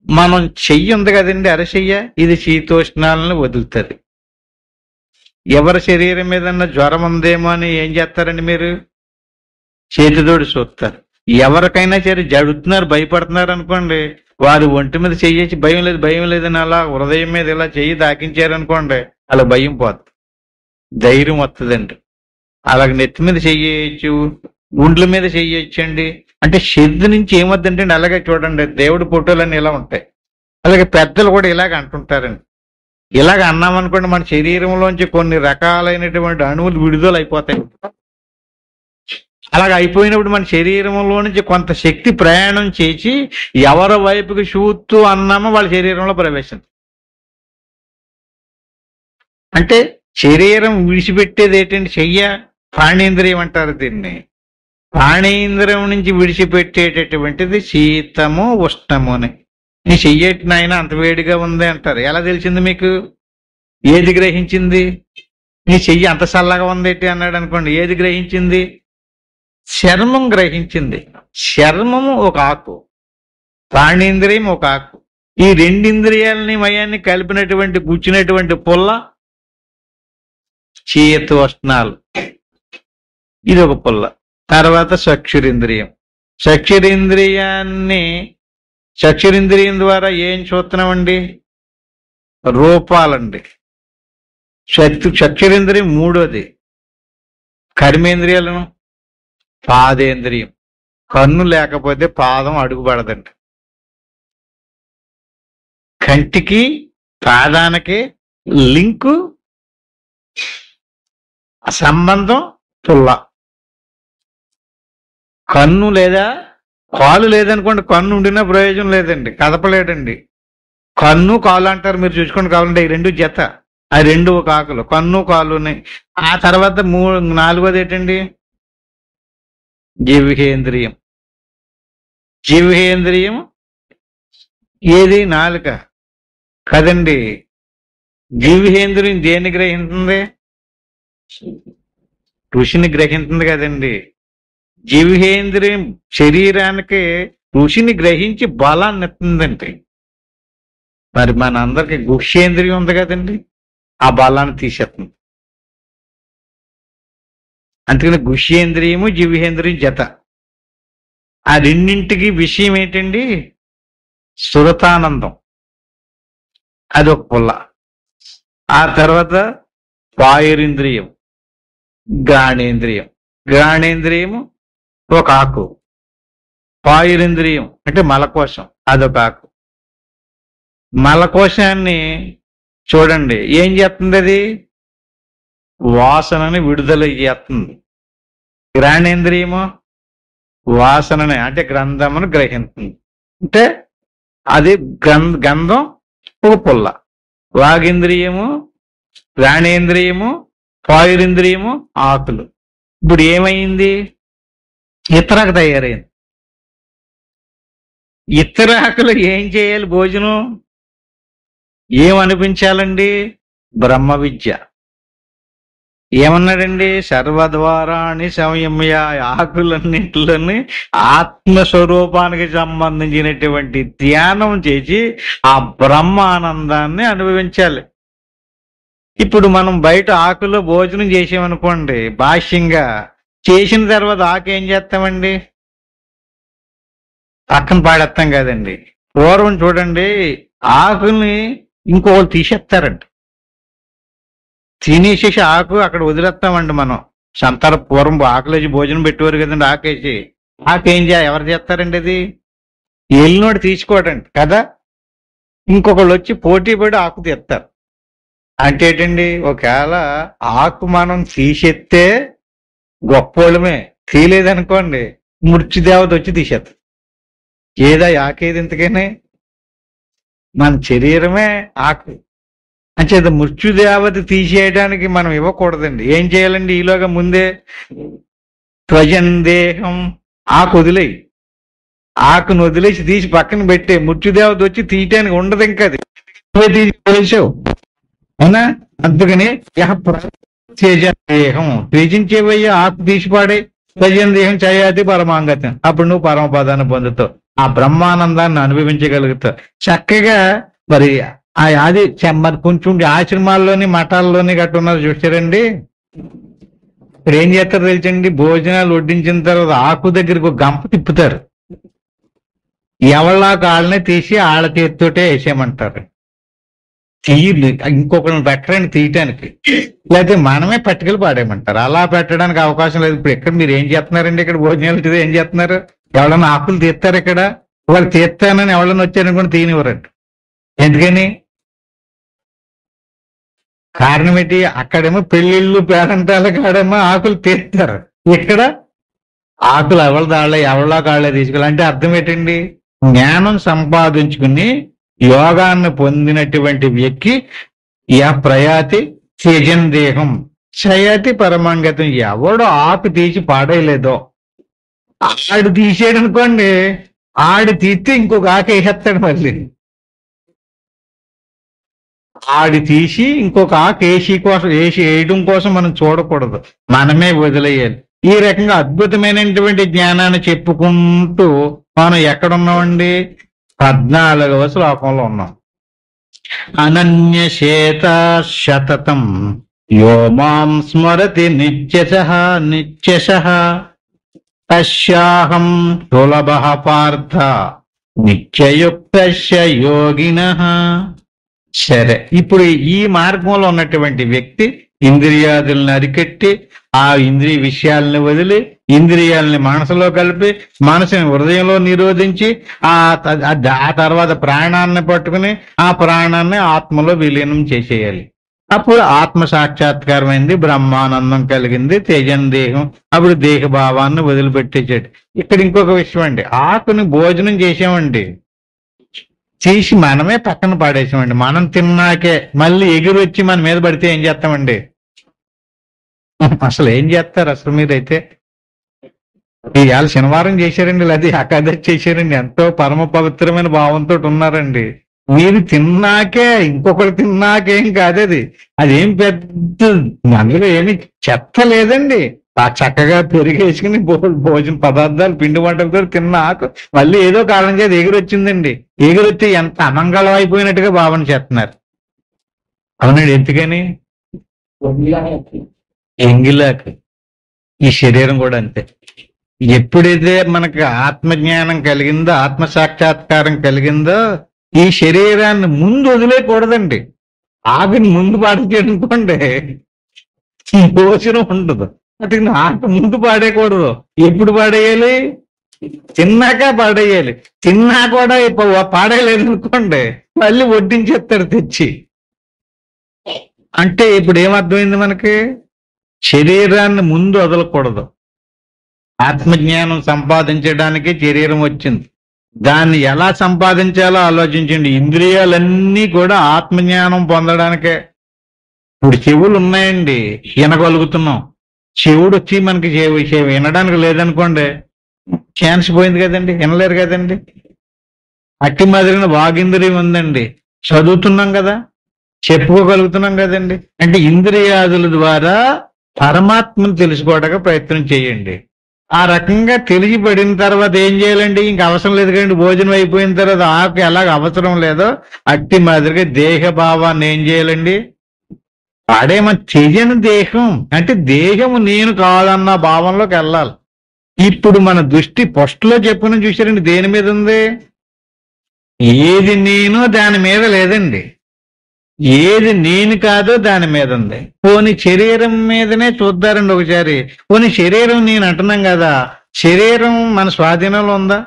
[SPEAKER 1] మనం చెయ్యి ఉంది కదండి, అరచెయ్య, ఇది శీతోష్ణాలను వదులుతుంది. ఎవరి శరీరం మీద జ్వరం ఉందేమో అని ఏం చేస్తారండి మీరు? చేతితోటి చూస్తారు. ఎవరికైనా సరే జడుతున్నారు, భయపడుతున్నారు అనుకోండి, వారి ఒంటి మీద చెయ్యేసి భయం లేదు భయం లేదని అలా హృదయం మీద ఇలా చెయ్యి దాకించారనుకోండి, అలా భయం పోతుంది, ధైర్యం వస్తుందండి. అలాగే నెత్తి మీద చెయ్యొచ్చు, గుండ్ల మీద చెయ్యొచ్చండి. అంటే శరీరం నుంచి ఏమొద్దంటే అలాగే చూడండి, దేవుడి ఫోటోలన్నీ ఇలా ఉంటాయి. అలాగే పెద్దలు కూడా ఇలాగ అంటుంటారండి. ఇలాగ అన్నామనుకోండి, మన శరీరంలోంచి కొన్ని రకాలైనటువంటి అణువులు విడుదల అయిపోతాయి. అలాగ అయిపోయినప్పుడు మన శరీరంలో నుంచి కొంత శక్తి ప్రయాణం చేసి ఎవరి వైపుకి చూస్తూ అన్నామో వాళ్ళ శరీరంలో ప్రవేశం. అంటే శరీరం విడిచిపెట్టేది ఏంటంటే చెయ్య, ప్రాణేంద్రియం అంటారు దీన్ని. ప్రాణేంద్రియం నుంచి విడిచిపెట్టేటటువంటిది శీతము ఉష్ణము అని. నీ చెయ్యేటి నాయన అంత వేడిగా ఉంది అంటారు. ఎలా తెలిసింది మీకు? ఏది గ్రహించింది? నీ చెయ్యి అంత చల్లగా ఉందేటి అన్నాడు అనుకోండి, ఏది గ్రహించింది? చర్మం గ్రహించింది. చర్మము ఒక ఆకు, ప్రాణేంద్రియం ఒక ఆకు. ఈ రెండింద్రియాలని మయాన్ని కలిపినటువంటి కూర్చునేటువంటి పుల్ల శీతోష్ణాలు, ఇది ఒక పుల్ల. తర్వాత చక్షురింద్రియం. చక్షురింద్రియం ద్వారా ఏం చూస్తున్నామండి? రూపాలండి. చక్షురింద్రియం మూడోది. కర్మేంద్రియాలను పాదేంద్రియం. కన్ను లేకపోతే పాదం అడుగు పడదండి. కంటికి పాదానికి లింకు, సంబంధం పుల్ల. కన్ను లేదా కాలు లేదనుకోండి, కన్ను ఉండినా ప్రయోజనం లేదండి, కదపలేడండి. కన్ను కాలు అంటారు, మీరు చూసుకోండి కావాలంటే. ఈ రెండు జత, ఆ రెండు ఒక ఆకులు, కన్ను కాలుని. ఆ తర్వాత నాలుగోది ఏంటండి? జిహ్వేంద్రియం. జిహ్వేంద్రియం ఏది? నాలుక కదండి. జిహ్వేంద్రియం దేన్ని గ్రహిస్తుంది? ఋషిని గ్రహిస్తుంది కదండి. జిహ్వేంద్రియం శరీరానికి ఋషిని గ్రహించి బలాన్ని ఇస్తుందండి. మరి మన అందరికి గుహ్యేంద్రియం ఉంది కదండి, ఆ బలాన్ని తీసేస్తుంది. అందుకని గుహ్యేంద్రియము జిహ్వేంద్రియం జత. ఆ రెండింటికి విషయం ఏంటండి? సురతానందం, అదొక పుల్ల. ఆ తర్వాత వాయురింద్రియం, ఘ్రాణేంద్రియము ఒక ఆకు. వాయురింద్రియం అంటే మలకోశం, అదొక ఆకు. మలకోశాన్ని చూడండి ఏం చేస్తుంది? అది వాసనని విడుదల చేస్తుంది. ఘ్రాణేంద్రియము వాసనని అంటే గ్రంథమును గ్రహిస్తుంది. అంటే అది గంధం, ఒక పుల్ల. వాగింద్రియము, ఘ్రాణేంద్రియము, పాయురింద్రియము, ఆకులు. ఇప్పుడు ఏమైంది? ఇతరాకు తయారైంది. ఇతరాకులు ఏం చేయాలి? భోజనం ఏమనిపించాలండి? బ్రహ్మ విద్య. ఏమన్నాడండి? సర్వద్వారాణి సంయమ్య. ఆకులన్నింటిలోని ఆత్మస్వరూపానికి సంబంధించినటువంటి ధ్యానం చేసి ఆ బ్రహ్మానందాన్ని అనుభవించాలి. ఇప్పుడు మనం బయట ఆకులో భోజనం చేసామనుకోండి, భాష్యంగా చేసిన తర్వాత ఆకు ఏం చేస్తామండి? పక్కన పాడేస్తాం కదండి. పూర్వం చూడండి, ఆకుల్ని ఇంకోళ్ళు తీసేస్తారండి. తినేసేసి ఆకు అక్కడ వదిలేస్తామండి మనం. సంతార పూర్వం ఆకులేసి భోజనం పెట్టేవారు కదండి. ఆకేసి ఆకేం ఎవరు చేస్తారండి? అది ఎల్లినోడు తీసుకోవటండి కదా. ఇంకొకళ్ళు వచ్చి పోటీ పడి ఆకు తీస్తారు. అంటే ఏంటండి? ఒకవేళ ఆకు మనం తీసేస్తే గొప్పోళ్ళమే, తీయలేదనుకోండి మృత్యుదేవత వచ్చి తీసేస్తారు. ఏదా ఆకేది? ఇంతకనే మన శరీరమే ఆకు. అంచేత మృత్యుదేవత తీసేయడానికి మనం ఇవ్వకూడదండి. ఏం చేయాలండి? ఈలోగా ముందే త్వజందేహం, ఆకు వదిలేయి. ఆకును వదిలేసి తీసి పక్కన పెట్టే. మృత్యుదేవత వచ్చి తీయటానికి ఉండదు. ఇంకా అది తీసేసావు అవునా? అందుకని దేహం త్యజించేవయ్యా, ఆకు తీసిపాడే. త్వజందేహం చయాతి పరమాంగత్యం. అప్పుడు నువ్వు పరమపదాన్ని పొందుతావు, ఆ బ్రహ్మానందాన్ని అనుభవించగలుగుతావు చక్కగా. మరి అది మరి కొంచెం ఆశ్రమాల్లోని మఠాల్లోని గట్టు ఉన్నారు చూసారండి. ఇక్కడ ఏం చేస్తారో తెలుసండి? భోజనాలు వడ్డించిన తర్వాత ఆకు దగ్గరికి ఒక గంప తిప్పుతారు. ఎవళ్ళ కాళ్ళనే తీసి ఆళ్ళ చేతితోటే వేసేయమంటారు. తీయలు ఇంకొకరిని పెట్టడానికి తీయటానికి, లేకపోతే మనమే పట్టుకెళ్ళి పాడేయమంటారు. అలా పెట్టడానికి అవకాశం లేదు. ఇప్పుడు ఇక్కడ మీరు ఏం చేస్తున్నారండి? ఇక్కడ భోజనాలు ఏం చేస్తున్నారు? ఎవడన్నా ఆకులు తీస్తారు ఇక్కడ? వాళ్ళు తీస్తానని ఎవడన్నా వచ్చారనుకోండి తీయనివ్వరండి. ఎందుకని? కారణం ఏంటి? అక్కడేమో పెళ్లిళ్ళు పేరంటాల కాడేమో ఆకులు తీస్తారు. ఇక్కడ ఆకులు ఎవళ్ళ కాళ్ళే తీసుకెళ్ళి. అంటే అర్థం ఏంటండి? జ్ఞానం సంపాదించుకుని యోగాన్ని పొందినటువంటి వ్యక్తి ప్రయాతి త్యజన్ దేహం చయాతి పరమాంగతం. ఎవడో ఆకు తీసి పాడేయలేదో ఆడు తీసేయడు అనుకోండి, ఆడు తీస్తే ఇంకొక ఆకు వేసేస్తాడు. మళ్ళీ ఆడి తీసి ఇంకొక ఆకు వేయడం కోసం మనం చూడకూడదు, మనమే వదిలేయాలి. ఈ రకంగా అద్భుతమైనటువంటి జ్ఞానాన్ని చెప్పుకుంటూ మనం ఎక్కడున్నామండి? 14వ శ్లోకంలో ఉన్నాం. అనన్యశేత శతతం యో మాం స్మరతి నిత్యశః తస్యాహం సులభః పార్థ నిత్యయుక్తస్య యోగినః. సరే, ఇప్పుడు ఈ మార్గంలో ఉన్నటువంటి వ్యక్తి ఇంద్రియాదులను అరికట్టి, ఆ ఇంద్రియ విషయాలను వదిలి, ఇంద్రియాలని మనసులో కలిపి, మనసుని హృదయంలో నిరోధించి, ఆ తర్వాత ప్రాణాన్ని పట్టుకుని ఆ ప్రాణాన్ని ఆత్మలో విలీనం చేసేయాలి. అప్పుడు ఆత్మ సాక్షాత్కారమైంది, బ్రహ్మానందం కలిగింది, తేజన్ దేహం. అప్పుడు దేహభావాన్ని వదిలిపెట్టేసాడు. ఇక్కడ ఇంకొక విషయం అండి, ఆకుని భోజనం చేసామండి, చేసి మనమే పక్కన పాడేసామండి. మనం తిన్నాకే మళ్ళీ ఎగురు వచ్చి మన మీద పడితే ఏం చేస్తామండి? అసలు ఏం చేస్తారు అసలు మీరైతే? ఇవాళ శనివారం చేశారండి, లేదా ఏకాదశి చేశారండి, ఎంతో పరమ పవిత్రమైన భావంతో ఉన్నారండి. మీరు తిన్నాకే ఇంకొకరు తిన్నాకేం కాదు, అదేం పెద్ద అందులో ఏమి చెత్త లేదండి. ఆ చక్కగా పెరిగేసుకుని భోజన పదార్థాలు పిండి వంటలతో తిన్న ఆకు మళ్ళీ ఏదో కారణం చేసి ఎగురొచ్చిందండి. ఎగురొచ్చి ఎంత అమంగళం అయిపోయినట్టుగా భావన చేస్తున్నారు. అవునండి. ఎందుకని? ఎంగిలాకు. ఈ శరీరం కూడా అంతే. ఎప్పుడైతే మనకు ఆత్మజ్ఞానం కలిగిందో, ఆత్మ సాక్షాత్కారం కలిగిందో, ఈ శరీరాన్ని ముందు వదిలేయకూడదండి. ఆకుని ముందు పాడేయనుకోండి భోజనం ఉండదు. అది ఆకు ముందు పాడేయకూడదు. ఎప్పుడు పాడేయాలి? తిన్నాక పాడేయాలి. తిన్నా కూడా పాడేయలేదు అనుకోండి మళ్ళీ వడ్డించేస్తాడు తెచ్చి. అంటే ఇప్పుడు ఏమర్థమైంది మనకి? శరీరాన్ని ముందు వదలకూడదు. ఆత్మజ్ఞానం సంపాదించడానికి శరీరం వచ్చింది. దాన్ని ఎలా సంపాదించాలో ఆలోచించండి. ఇంద్రియాలన్నీ కూడా ఆత్మజ్ఞానం పొందడానికే. ఇప్పుడు చెవులు ఉన్నాయండి, వినగలుగుతున్నాం. చెవుడు వచ్చి మనకి వినడానికి లేదనుకోండి, ఛాన్స్ పోయింది కదండి, వినలేరు కదండి. అట్టి మాదిరిన వాగింద్రియం ఉందండి, చదువుతున్నాం కదా, చెప్పుకోగలుగుతున్నాం కదండి. అంటే ఇంద్రియాదుల ద్వారా పరమాత్మను తెలుసుకోవడానికి ప్రయత్నం చేయండి. ఆ రకంగా తెలియబడిన తర్వాత ఏం చేయాలండి? ఇంక అవసరం లేదు కదండి. భోజనం అయిపోయిన తర్వాత ఆకు ఎలాగ అవసరం లేదో అట్టి మాదిరిగా దేహ భావాన్ని ఏం చేయాలండి? మన చెయ్యని దేహం అంటే దేహము నేను కాదన్న భావంలోకి వెళ్ళాలి. ఇప్పుడు మన దృష్టి ఫస్ట్లో చెప్పుకుని చూశారండి, దేని మీద ఉంది? ఏది నేను దాని మీద లేదండి, ఏది నేను కాదో దాని మీద ఉంది. పోనీ శరీరం మీదనే చూద్దారండి ఒకసారి. పోనీ శరీరం నేను అంటున్నాం కదా, శరీరం మన స్వాధీనంలో ఉందా?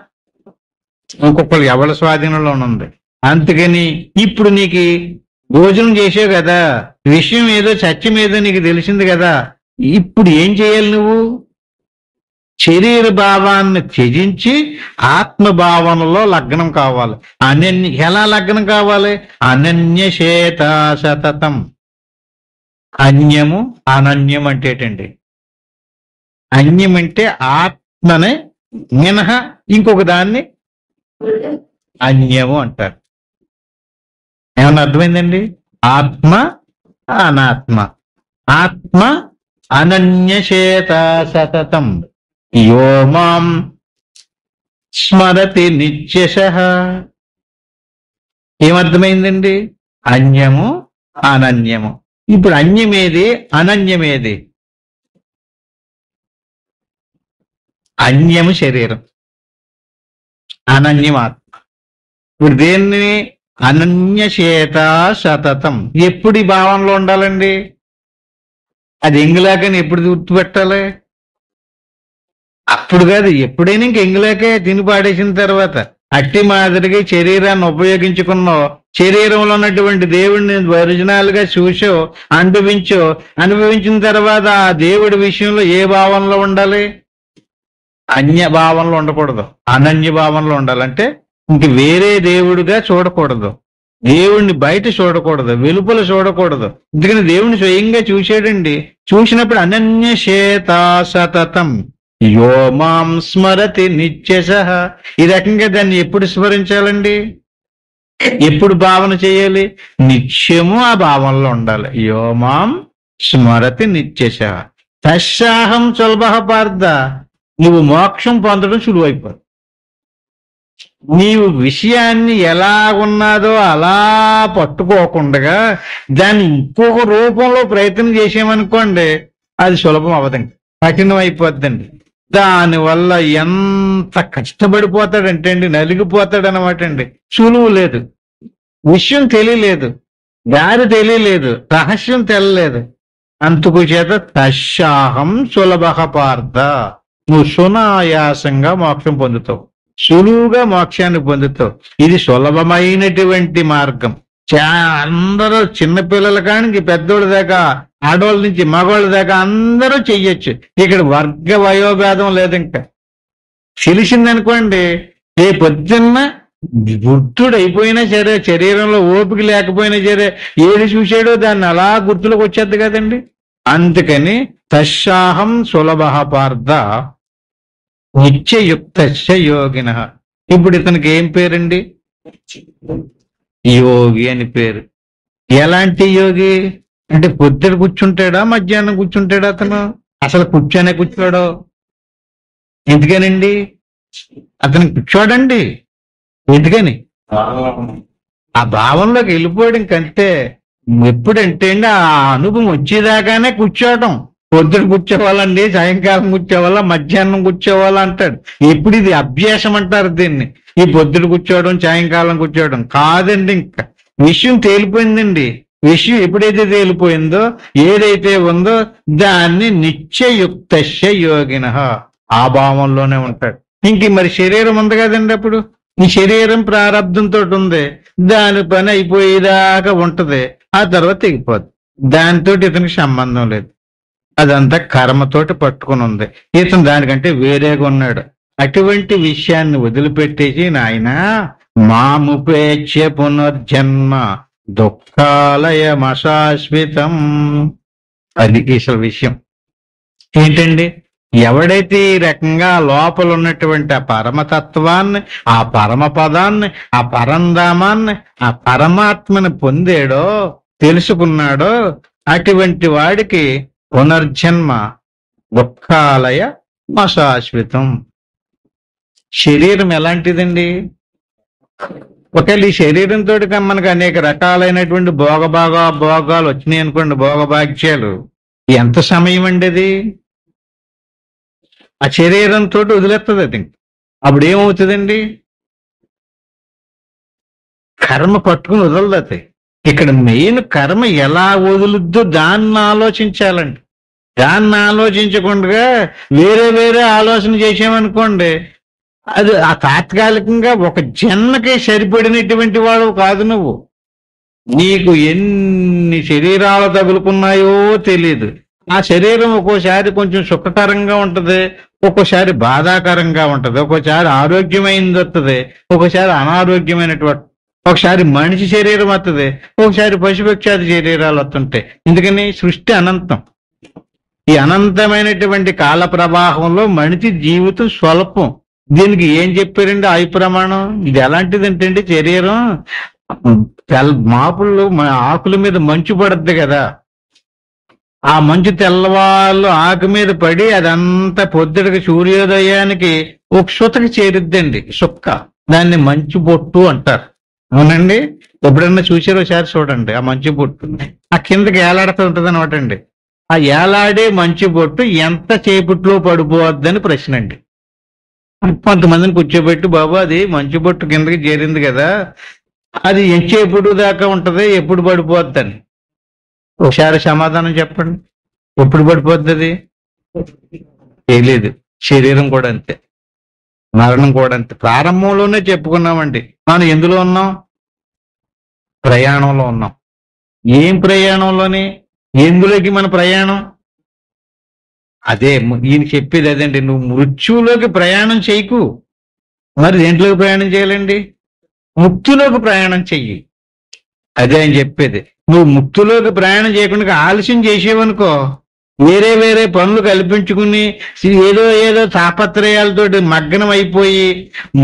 [SPEAKER 1] ఇంకొకరు ఎవరి స్వాధీనంలో ఉంది. అందుకని ఇప్పుడు నీకు భోజనం చేసావు కదా, విషయం ఏదో సత్యం ఏదో నీకు తెలిసింది కదా, ఇప్పుడు ఏం చేయాలి? నువ్వు శరీర భావాన్ని త్యజించి ఆత్మభావనలో లగ్నం కావాలి. ఎలా లగ్నం కావాలి? అనన్యశేత సతతం. అన్యము అనన్యం అంటే ఏంటండి? అన్యం అంటే ఆత్మనే మినహా ఇంకొక దాన్ని అన్యము అంటారు. ఏమన్నా అర్థమైందండి? ఆత్మ అనాత్మ. ఆత్మ అనన్యశేత సతతం యో మాం స్మరతి నిత్యశః. ఏమర్థమైందండి? అన్యము అనన్యము. ఇప్పుడు అన్యమేది, అనన్యమేది? అన్యము శరీరం, అనన్యం ఆత్మ. ఇప్పుడు దేన్ని? అనన్యశేత సతతం. ఎప్పుడు ఈ భావంలో ఉండాలండి? అది ఎంగులాకని ఎప్పుడు గుర్తుపెట్టాలి? అప్పుడు కాదు, ఎప్పుడైనా ఇంక ఎంగులాకే తిని పాడేసిన తర్వాత. అట్టి మాదిరిగా శరీరాన్ని ఉపయోగించుకున్నో, శరీరంలో ఉన్నటువంటి దేవుడిని ఒరిజినల్ గా చూసో అనుభవించిన తర్వాత ఆ దేవుడి విషయంలో ఏ భావంలో ఉండాలి? అన్య భావంలో ఉండకూడదు, అనన్య భావంలో ఉండాలంటే ఇంక వేరే దేవుడిగా చూడకూడదు, దేవుణ్ణి బయట చూడకూడదు, వెలుపల చూడకూడదు. అందుకని దేవుణ్ణి స్వయంగా చూసాడండి. చూసినప్పుడు అనన్యశేత సతతం యో మాం స్మరతి నిత్యశః. ఈ రకంగా దాన్ని ఎప్పుడు స్మరించాలండి? ఎప్పుడు భావన చేయాలి? నిత్యము ఆ భావనలో ఉండాలి. యో మాం స్మరతి నిత్యశః తస్యాహం సులభః పార్థ. నువ్వు మోక్షం పొందడం సులువైపోదు. నీవు విషయాన్ని ఎలా ఉన్నదో అలా పట్టుకోకుండా దాన్ని ఇంకొక రూపంలో ప్రయత్నం చేసామనుకోండి, అది సులభం అవ్వదండి, కఠినం అయిపోద్దండి. దానివల్ల ఎంత కష్టపడిపోతాడంటే అండి, నలిగిపోతాడు అనమాట అండి. సులువు లేదు, విషయం తెలియలేదు, దారి తెలియలేదు, రహస్యం తెలియలేదు. అందుకు చేత తస్యాహం సులభః పార్థ. నువ్వు సునాయాసంగా మోక్షం పొందుతావు, సులువుగా మోక్షాన్ని పొందుతావు. ఇది సులభమైనటువంటి మార్గం. అందరూ చిన్నపిల్లల కానికి పెద్దోళ్ళ దాకా, ఆడవాళ్ళ నుంచి మగవాళ్ళ దాకా అందరూ చెయ్యొచ్చు. ఇక్కడ వర్గ వయోభేదం లేదు. ఇంకా తెలిసిందనుకోండి, ఏ పొద్దున్న వృద్ధుడు అయిపోయినా సరే, శరీరంలో ఓపిక లేకపోయినా సరే, ఏది చూశాడో దాన్ని అలా గుర్తులోకి వచ్చేద్ది కదండి. అందుకని తస్యాహం సులభః పార్థ నిత్యయుక్తస్య యోగినః. ఇప్పుడు ఇతనికి ఏం పేరండి? యోగి అని పేరు. ఎలాంటి యోగి అంటే పొద్దున కూర్చుంటాడా, మధ్యాహ్నం కూర్చుంటాడా? అతను అసలు కూర్చోడో? ఎందుకనండి? అతను కూర్చోడండి. ఎందుకని? ఆ భావంలోకి వెళ్ళిపోయాడు. ఇంకంతే. ఎప్పుడంటే అండి ఆ అనుభవం వచ్చేదాకానే కూర్చోవడం. పొద్దున కూర్చోవాలండి, సాయంకాలం కూర్చోవాలా, మధ్యాహ్నం కూర్చోవాలా అంటాడు. ఎప్పుడు ఇది అభ్యాసం అంటారు దీన్ని. ఈ పొద్దున కూర్చోవడం, సాయంకాలం కూర్చోవడం కాదండి. ఇంకా విషయం తేలిపోయిందండి. విషయం ఎప్పుడైతే తేలిపోయిందో, ఏదైతే ఉందో దాన్ని నిత్యయుక్తస్య యోగినః ఆ భావంలోనే ఉంటాడు. ఇంక మరి శరీరం ఉంది కదండి. అప్పుడు ఈ శరీరం ప్రారంధంతో ఉంది, దాని పని అయిపోయేదాకా ఉంటది, ఆ తర్వాత తెగిపోద్ది. దానితో ఇతనికి సంబంధం లేదు, అదంతా కర్మతోటి పట్టుకుని ఉంది. ఇతను దానికంటే వేరేగా ఉన్నాడు. అటువంటి విషయాన్ని వదిలిపెట్టేసి నాయన మాముపేక్ష పునర్జన్మ దుఃఖాలయమశాశ్వితం. అది అసలు విషయం ఏంటండి? ఎవడైతే ఈ రకంగా లోపల ఉన్నటువంటి ఆ పరమతత్వాన్ని, ఆ పరమ పదాన్ని, ఆ పరంధామాన్ని, ఆ పరమాత్మని పొందాడో, తెలుసుకున్నాడో, అటువంటి వాడికి పునర్జన్మ దుఃఖాలయ అశాశ్వతం. శరీరం ఎలాంటిదండి? ఒకవేళ ఈ శరీరంతో మనకు అనేక రకాలైనటువంటి భోగాలు వచ్చినాయి అనుకోండి, భోగభాగ్యాలు, ఎంత సమయం అండి అది? ఆ శరీరంతో వదిలేస్తుంది అది. అప్పుడు ఏమవుతుందండి? కర్మ పట్టుకుని వదలదు అది. ఇక్కడ మెయిన్ కర్మ ఎలా వదులుద్దో దాన్ని ఆలోచించాలండి. దాన్ని ఆలోచించకుండా వేరే వేరే ఆలోచన చేసామనుకోండి, అది ఆ తాత్కాలికంగా ఒక జన్మకే సరిపడినటువంటి వాడు కాదు నువ్వు. నీకు ఎన్ని శరీరాలు తగులుకున్నాయో తెలియదు. ఆ శరీరం ఒక్కోసారి కొంచెం సుఖకరంగా ఉంటది, ఒక్కోసారి బాధాకరంగా ఉంటది, ఒక్కోసారి ఆరోగ్యమైనది వస్తుంది, ఒక్కోసారి అనారోగ్యమైనటువంటి, ఒకసారి మనిషి శరీరం వస్తుంది, ఒకసారి పశుపక్షాది శరీరాలు వస్తుంటాయి. ఎందుకని? సృష్టి అనంతం. ఈ అనంతమైనటువంటి కాల ప్రవాహంలో మనిషి జీవితం స్వల్పం. దీనికి ఏం చెప్పారండి ఆయు ప్రమాణం? ఇది ఎలాంటిది అంటే శరీరం మాపుల్లో ఆకుల మీద మంచు పడుద్ది కదా, ఆ మంచు తెల్లవాళ్ళు ఆకు మీద పడి అదంతా పొద్దుటికి సూర్యోదయానికి ఒక సుతకి చేరుద్దండి, సుక్క. దాన్ని మంచు బొట్టు అంటారు. అవునండి, ఎప్పుడన్నా చూసారో ఒకసారి చూడండి. ఆ మంచు బొట్టు ఆ కిందకి ఏలాడుతూ ఉంటుంది అనమాట అండి. ఆ ఏలాడే మంచు బొట్టు ఎంత చేపట్లో పడిపోవద్దని ప్రశ్న అండి. కొంతమందిని కూర్చోబెట్టి, బాబు అది మంచు బొట్టు కిందకి చేరింది కదా, అది ఎంచేపుడు దాకా ఉంటది, ఎప్పుడు పడిపోద్దని ఒకసారి సమాధానం చెప్పండి. ఎప్పుడు పడిపోద్ది అది? తెలియదు. శరీరం కూడా అంతే, మరణం కూడా అంతే. ప్రారంభంలోనే చెప్పుకున్నామండి, మనం ఎందులో ఉన్నాం? ప్రయాణంలో ఉన్నాం. ఏం ప్రయాణంలోని? ఎందులోకి మన ప్రయాణం? అదే ఈయన చెప్పేది అదండి, నువ్వు మృత్యువులోకి ప్రయాణం చేయకు. మరి దేంట్లోకి ప్రయాణం చేయాలండి? ముక్తిలోకి ప్రయాణం చెయ్యి. అదే ఆయన చెప్పేది. నువ్వు ముక్తిలోకి ప్రయాణం చేయకుండా ఆలస్యం చేసేవనుకో, వేరే వేరే పనులు కల్పించుకుని ఏదో ఏదో తాపత్రయాలతో మగ్నం అయిపోయి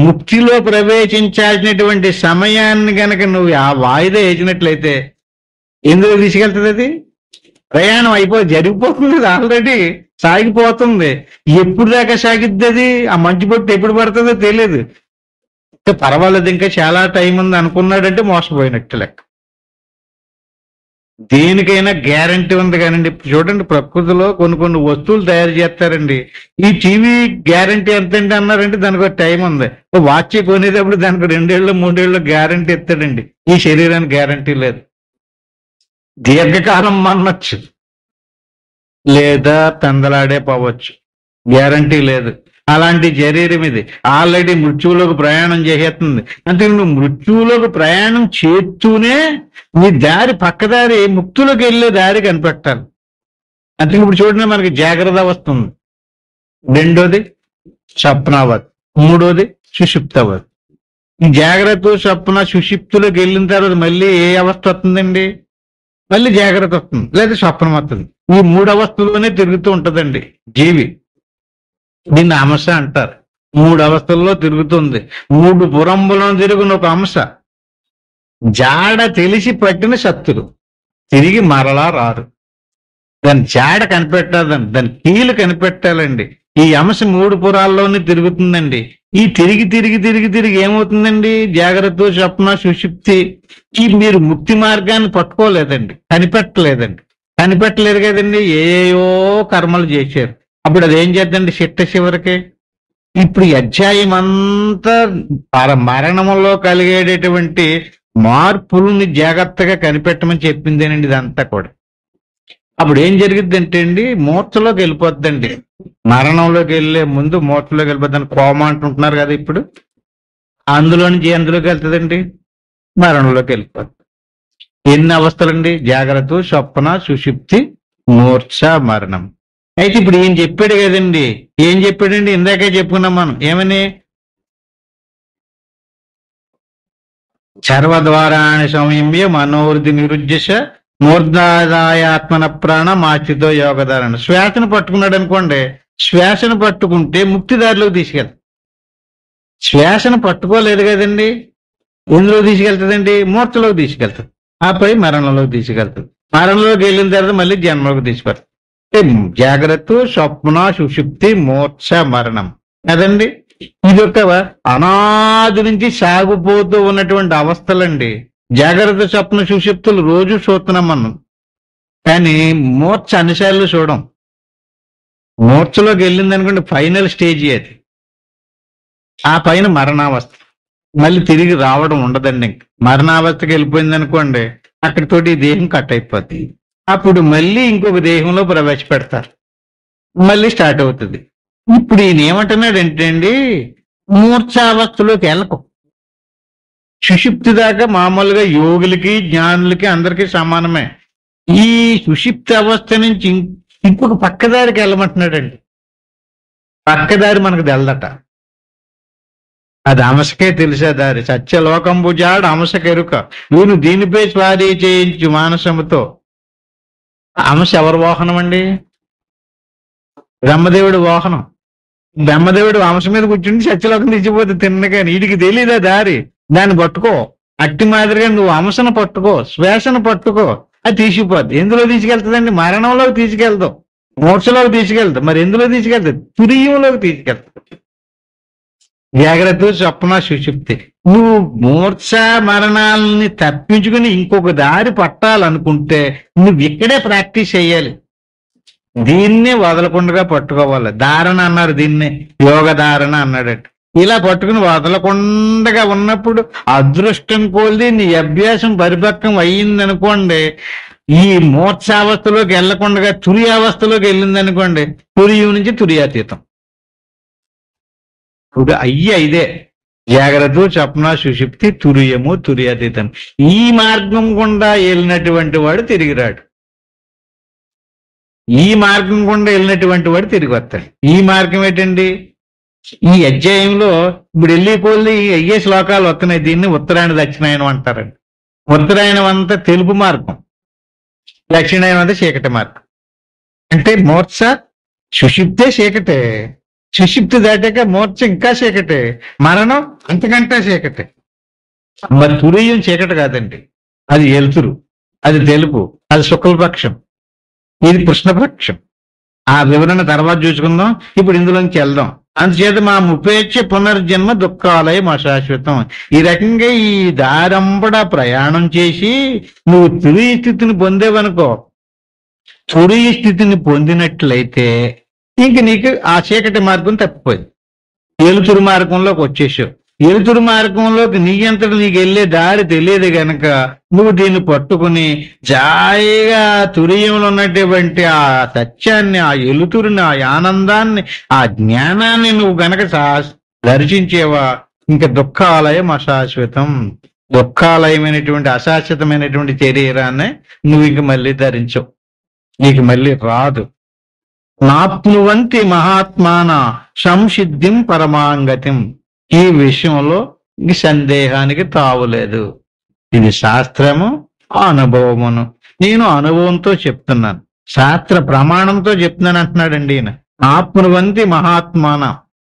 [SPEAKER 1] ముక్తిలో ప్రవేశించాల్సినటువంటి సమయాన్ని గనక నువ్వు ఆ వాయిదా వేసినట్లయితే ఎందుకు తీసుకెళ్తుంది? అది ప్రయాణం జరిగిపోతుంది, ఆల్రెడీ సాగిపోతుంది. ఎప్పుడు దాకా సాగిద్ది అది? ఆ మంచు బొట్టు ఎప్పుడు పడుతుందో తెలియదు. పర్వాలేదు, ఇంకా చాలా టైం ఉంది అనుకున్నాడంటే మోసపోయినట్టు లెక్క. దేనికైనా గ్యారంటీ ఉంది కానండి. చూడండి, ప్రకృతిలో కొన్ని కొన్ని వస్తువులు తయారు చేస్తారండి. ఈ టీవీ గ్యారంటీ ఎంతండి అన్నారంటే దానికి ఒక టైం ఉంది. వాచ్ కొనేటప్పుడు దానికి 2 ఏళ్ళు 3 ఏళ్ళు గ్యారంటీ ఇస్తాడండి. ఈ శరీరానికి గ్యారంటీ లేదు. దీర్ఘకాలం అనొచ్చు, లేదా పెందలాడే పోవచ్చు, గ్యారంటీ లేదు. అలాంటి శరీరం ఇది ఆల్రెడీ మృత్యువులోకి ప్రయాణం చేసేస్తుంది. అంటే నువ్వు మృత్యువులోకి ప్రయాణం చేస్తూనే నీ దారి పక్కదారి ముక్తులోకి వెళ్ళే దారి కనిపెట్టాలి. అంటే ఇప్పుడు చూడండి, మనకి జాగ్రత్త వస్తుంది, రెండోది స్వప్నావత్, మూడోది సుషుప్తవత్. ఈ జాగ్రత్త, స్వప్న, సుషుప్తులోకి వెళ్ళిన తర్వాత మళ్ళీ ఏ అవస్థ వస్తుందండి? మళ్ళీ జాగ్రత్త వస్తుంది, లేదా స్వప్నం వస్తుంది. ఈ 3 అవస్థల్లోనే తిరుగుతూ ఉంటదండి జీవి. దీన్ని అంశ అంటారు. 3 అవస్థల్లో తిరుగుతుంది. 3 పురంబులను తిరుగున ఒక అంశ. జాడ తెలిసి పట్టిన శక్తులు తిరిగి మరలా రారు. దాని జాడ కనిపెట్టాలండి, దాని కీలు కనిపెట్టాలండి. ఈ అంశ 3 పురాల్లోనే తిరుగుతుందండి. ఈ తిరిగి తిరిగి తిరిగి తిరిగి ఏమవుతుందండి? జాగ్రత్త, స్వప్న, సుషుప్తి. ఈ మీరు ముక్తి మార్గాన్ని పట్టుకోలేదండి, కనిపెట్టలేరు కదండి. ఏయో కర్మలు చేశారు. అప్పుడు అదేం చేద్దండి చివరికి? ఇప్పుడు ఈ అధ్యాయం అంతా మరణంలో కలిగేటటువంటి మార్పుల్ని జాగ్రత్తగా కనిపెట్టమని చెప్పిందేనండి ఇదంతా కూడా. అప్పుడు ఏం జరిగిద్దంటే అండి, మూర్ఛలోకి వెళ్ళిపోద్దండి. మరణంలోకి వెళ్ళే ముందు మూర్ఛలోకి వెళ్ళిపోద్దని కోమ అంటుంటున్నారు కదా ఇప్పుడు. అందులో నుంచి ఎందులోకి వెళ్తుందండి? మరణంలోకి వెళ్ళిపోద్ది. ఎన్ని అవస్థలండి? జాగ్రత్త, స్వప్న, సుషుప్తి, మూర్ఛ, మరణం. అయితే ఇప్పుడు ఈయన చెప్పాడు కదండి, ఏం చెప్పాడండి? ఇందాకే చెప్పుకున్నాం మనం. ఏమని? సర్వద్వారాన్ని సంయమ్య మనోవృద్ధి నిరుద్దేశ మూర్ధాదాయ ఆత్మన ప్రాణ మాచితో యోగధారణ. శ్వాసను పట్టుకున్నాడు అనుకోండి, శ్వాసను పట్టుకుంటే ముక్తిదారిలోకి తీసుకెళ్తాం. శ్వాసను పట్టుకోలేదు కదండి, ఎందులో తీసుకెళ్తుందండి? మూర్ఛలోకి తీసుకెళ్తుంది. ఆపై మరణంలోకి తీసుకెళ్తుంది. మరణంలోకి వెళ్ళిన తర్వాత మళ్ళీ జన్మలోకి తీసుకెళ్తుంది. జాగ్రత్త, స్వప్న, సుషుప్తి, మోక్ష, మరణం కదండి. ఇది ఒక అనాది నుంచి సాగిపోతూ ఉన్నటువంటి అవస్థలండి. జాగ్రత్త, స్వప్న, సుషుప్తులు రోజు చూస్తున్నాం మనం, కానీ మోక్ష అన్నిసార్లు చూడం. మోక్షలోకి వెళ్ళింది అనుకోండి, ఫైనల్ స్టేజ్ అది. ఆ పైన మరణావస్థ, మళ్ళీ తిరిగి రావడం ఉండదండి. ఇంక మరణావస్థకి వెళ్ళిపోయింది అనుకోండి, అక్కడితోటి దేహం కట్ అయిపోద్ది. అప్పుడు మళ్ళీ ఇంకొక దేహంలో ప్రవేశపెడతారు, మళ్ళీ స్టార్ట్ అవుతుంది. ఇప్పుడు ఈయన ఏమంటున్నాడు అంటే అండి, మూర్ఛావస్థలోకి వెళ్ళకు. సుషుప్తి దాకా మామూలుగా యోగులకి, జ్ఞానులకి అందరికీ సమానమే. ఈ సుషుప్తి అవస్థ నుంచి ఇంకొక పక్కదారికి వెళ్ళమంటున్నాడండి. పక్కదారి మనకు తెలదట. అది అంశకే తెలిసే దారి. సత్యలోకంబుజాడు అంశకెరుక వీను దీనిపై స్వారీ చేయించు మానసముతో. అంశ ఎవరు వాహనం అండి? బ్రహ్మదేవుడి వాహనం. బ్రహ్మదేవుడు అంశ మీద కూర్చుండి సత్యలోకం తెచ్చిపోతే తిన్నగా. వీడికి తెలీదా దారి? దాన్ని పట్టుకో. అట్టి మాదిరిగా నువ్వు అంశను పట్టుకో, శ్వాసను పట్టుకో, అది తీసుకుపోద్ది. ఎందులో తీసుకెళ్తుందండి? మరణంలోకి తీసుకెళ్తావు, మోక్షంలోకి తీసుకెళ్తావు. మరి ఎందులో తీసుకెళ్తావు? తురీయంలోకి తీసుకెళ్తావు. జాగ్రత్త, స్వప్న, సుషుప్తి. నువ్వు మూర్ఛ మరణాలని తప్పించుకుని ఇంకొక దారి పట్టాలనుకుంటే నువ్వు ఇక్కడే ప్రాక్టీస్ చేయాలి. దీన్నే వదలకుండా పట్టుకోవాలి. ధారణ అన్నారు, దీన్నే యోగ ధారణ అన్నాడట. ఇలా పట్టుకుని వదలకుండా ఉన్నప్పుడు అదృష్టం కొలిది నీ అభ్యాసం పరిపక్వం అయ్యిందనుకోండి, ఈ మోక్షావస్థలోకి వెళ్లకుండా తురియావస్థలోకి వెళ్ళిందనుకోండి, తురియం నుంచి తురియాతీతం. ఇదే జాగ్రత్త, స్వప్న, సుషుప్తి, తురియము, తురియాతీతం. ఈ మార్గం గుండా వెళ్ళినటువంటి వాడు తిరిగి రాడు. ఈ మార్గం గుండా వెళ్ళినటువంటి వాడు తిరిగి వస్తాడు. ఈ మార్గం ఏంటండి? ఈ అధ్యాయంలో ఇప్పుడు వెళ్ళి కొద్ది అయ్యే శ్లోకాలు వస్తున్నాయి. దీన్ని ఉత్తరాయణ దక్షిణాయనం అంటారండి. ఉత్తరాయణం అంతా తెలుపు మార్గం, దక్షిణాయనం అంతా చీకటి మార్గం. అంటే మోక్ష సుషుప్తే చీకటే, సుషుప్తి దాటాక మోక్ష ఇంకా చీకటే, మరణం అంతకంటే చీకటే. మరి తురీయం చీకటి కాదండి, అది ఎలుతురు, అది తెలుపు, అది శుక్లపక్షం, ఇది కృష్ణపక్షం. ఆ వివరణ తర్వాత చూసుకుందాం. ఇప్పుడు ఇందులోంచి వెళ్దాం. అందుచేత మా ముపేక్ష పునర్జన్మ దుఃఖాలయం అశాశ్వతం. ఈ రకంగా ఈ దారంబడా ప్రయాణం చేసి నువ్వు తురీయ స్థితిని పొందేవనుకో, తురీయ స్థితిని పొందినట్లయితే ఇంక నీకు ఆ చీకటి మార్గం తప్పిపోయింది, ఎలుతురు మార్గంలోకి వచ్చేసావు. ఎలుతురు మార్గంలోకి నీ అంతటి నీకు వెళ్ళే దారి తెలియదు గనక నువ్వు దీన్ని పట్టుకుని జాయిగా తురీయంలో ఉన్నటువంటి ఆ సత్యాన్ని, ఆ ఎలుతురుని, ఆ ఆనందాన్ని, ఆ జ్ఞానాన్ని నువ్వు గనక దర్శించేవా, ఇంకా దుఃఖాలయం అశాశ్వతం. దుఃఖాలయమైనటువంటి అశాశ్వతమైనటువంటి శరీరాన్ని నువ్వు ఇంక మళ్ళీ ధరించవు, నీకు మళ్ళీ రాదు. నాప్నువంతి మహాత్మాన సంసిద్ధిం పరమాంగతిం. ఈ విషయంలో ఈ సందేహానికి తావులేదు. ఇది శాస్త్రము, అనుభవమును. నేను అనుభవంతో చెప్తున్నాను, శాస్త్ర ప్రమాణంతో చెప్తున్నాను అంటున్నాడండి ఈయన. ఆప్నువంతి మహాత్మాన.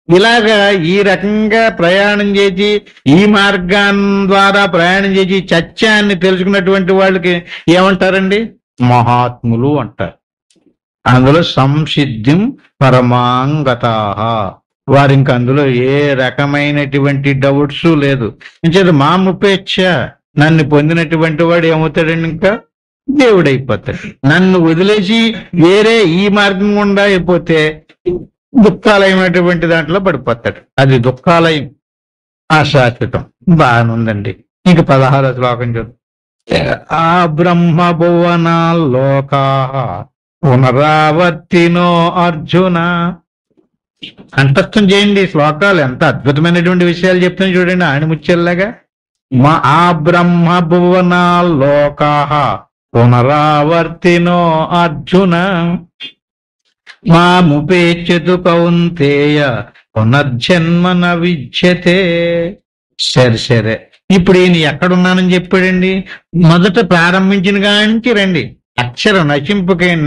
[SPEAKER 1] ఇలాగా ఈ రకంగా ప్రయాణం చేసి, ఈ మార్గం ద్వారా ప్రయాణం చేసి సత్యాన్ని తెలుసుకున్నటువంటి వాళ్ళకి ఏమంటారండి? మహాత్ములు అంటారు. అందులో సంసిద్ధిం పరమాంగతాః. వారు ఇంక అందులో ఏ రకమైనటువంటి డౌట్స్ లేదు. ఇంచేది మా ముపేక్ష, నన్ను పొందినటువంటి వాడు ఏమవుతాడండి? ఇంకా దేవుడైపోతాడు. నన్ను వదిలేసి వేరే ఈ మార్గం గుండా అయిపోతే దుఃఖాలయమైనటువంటి దాంట్లో పడిపోతాడు. అది దుఃఖాలయం, అశాశ్వతం. బాగానుందండి. ఇంక 16వ శ్లోకం చూద్దాం. ఆ బ్రహ్మ భువనాల్లోకాః పునరావర్తినో అర్జున. కంఠస్థం చేయండి శ్లోకాలు, ఎంత అద్భుతమైనటువంటి విషయాలు చెప్తున్నాయి చూడండి, ఆణిముత్యాల్లాగా. ఆ బ్రహ్మ భువనాల్లోకాః పునరావర్తినో అర్జున. మాముపేచ్యతు కౌంతేయ పునర్జన్మన విద్యతే. సరే, ఇప్పుడు ఈయన ఎక్కడున్నానని చెప్పాడండి? మొదట ప్రారంభించిన కాంచి రండి. అక్షరం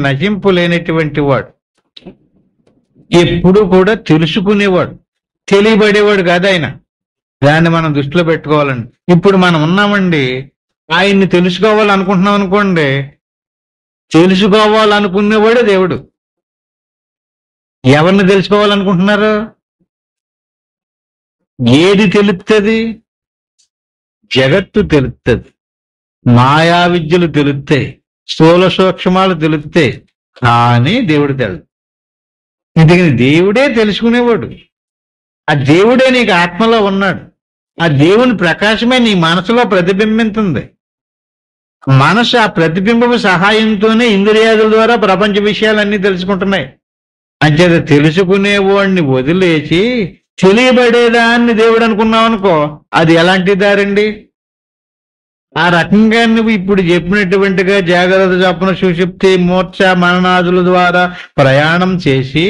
[SPEAKER 1] నశింపు లేనటువంటి వాడు, ఎప్పుడు కూడా తెలుసుకునేవాడు, తెలియబడేవాడు కాదు ఆయన. దాన్ని మనం దృష్టిలో పెట్టుకోవాలండి. ఇప్పుడు మనం ఉన్నామండి, ఆయన్ని తెలుసుకోవాలనుకుంటున్నాం అనుకోండి, తెలుసుకోవాలనుకునేవాడే దేవుడు. ఎవరిని తెలుసుకోవాలనుకుంటున్నారు? ఏది తెలుస్తుంది? జగత్తు తెలుస్తుంది, మాయా విద్యలు తెలుస్తాయి, స్థూల సూక్ష్మాలు తెలుస్తాయి, కానీ దేవుడు తెలుసు. అందుకని దేవుడే తెలుసుకునేవాడు. ఆ దేవుడే నీకు ఆత్మలో ఉన్నాడు. ఆ దేవుని ప్రకాశమే నీ మనసులో ప్రతిబింబిస్తుంది. మనసు ఆ ప్రతిబింబం సహాయంతోనే ఇంద్రియాదుల ద్వారా ప్రపంచ విషయాలన్నీ తెలుసుకుంటున్నాయి. అంచేత తెలుసుకునేవాడిని వదిలేసి తెలియబడేదాన్ని దేవుడు అనుకున్నావు అనుకో, అది ఎలాంటి దారండి? ఆ రకంగా నువ్వు ఇప్పుడు చెప్పినటువంటిగా జాగ్రత్త, స్వప్న, సుషుప్తి, మూర్ఛ, మననాదుల ద్వారా ప్రయాణం చేసి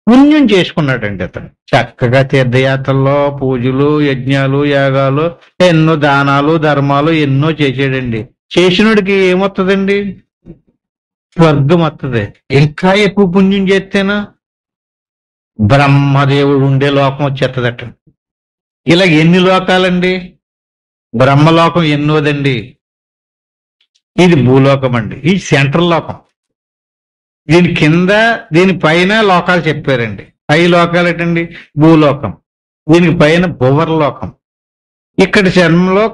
[SPEAKER 1] పుణ్యం చేసుకున్నాడండి అతను. చక్కగా తీర్థయాత్రల్లో పూజలు, యజ్ఞాలు, యాగాలు, ఎన్నో దానాలు, ధర్మాలు ఎన్నో చేసాడండి. చేసినోడికి ఏమొస్తుందండి? స్వర్గం వస్తుంది. ఇంకా ఎక్కువ పుణ్యం చేస్తేనా బ్రహ్మదేవుడు ఉండే లోకం వచ్చేస్తుందట. ఇలా ఎన్ని లోకాలండి? బ్రహ్మలోకం ఎన్నోదండి? ఇది భూలోకం అండి, ఇది సెంట్రల్ లోకం. దీని కింద దీని పైన లోకాలు చెప్పారండి. పై లోకాలు ఏంటండి? భూలోకం. దీనికి పైన భువర్లోకం. ఇక్కడ జన్మలో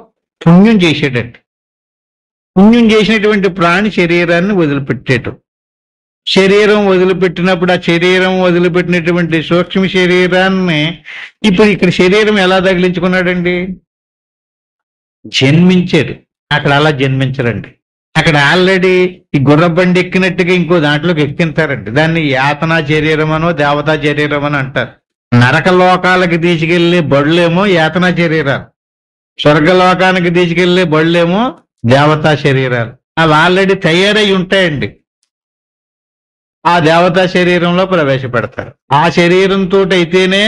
[SPEAKER 1] పుణ్యం చేసేటండి. పుణ్యం చేసినటువంటి ప్రాణి శరీరాన్ని వదిలిపెట్టేటు. శరీరం వదిలిపెట్టినప్పుడు ఆ శరీరం వదిలిపెట్టినటువంటి సూక్ష్మ శరీరాన్ని ఇప్పుడు ఇక్కడ శరీరం ఎలా తగిలించుకున్నాడండి? జన్మించాడు. అక్కడ అలా జన్మించరండి. అక్కడ ఆల్రెడీ ఈ గుర్రబండి ఎక్కినట్టుగా ఇంకో దాంట్లోకి ఎక్కింతారండి. దాన్ని యాతనా శరీరం అనో దేవతా శరీరం అని అంటారు. నరక లోకాలకి తీసుకెళ్లే బడులేమో యాతనా శరీరాలు, స్వర్గలోకానికి తీసుకెళ్లే బడులేమో దేవతా శరీరాలు. అవి ఆల్రెడీ తయారై ఉంటాయండి. ఆ దేవతా శరీరంలో ప్రవేశపెడతారు. ఆ శరీరంతో అయితేనే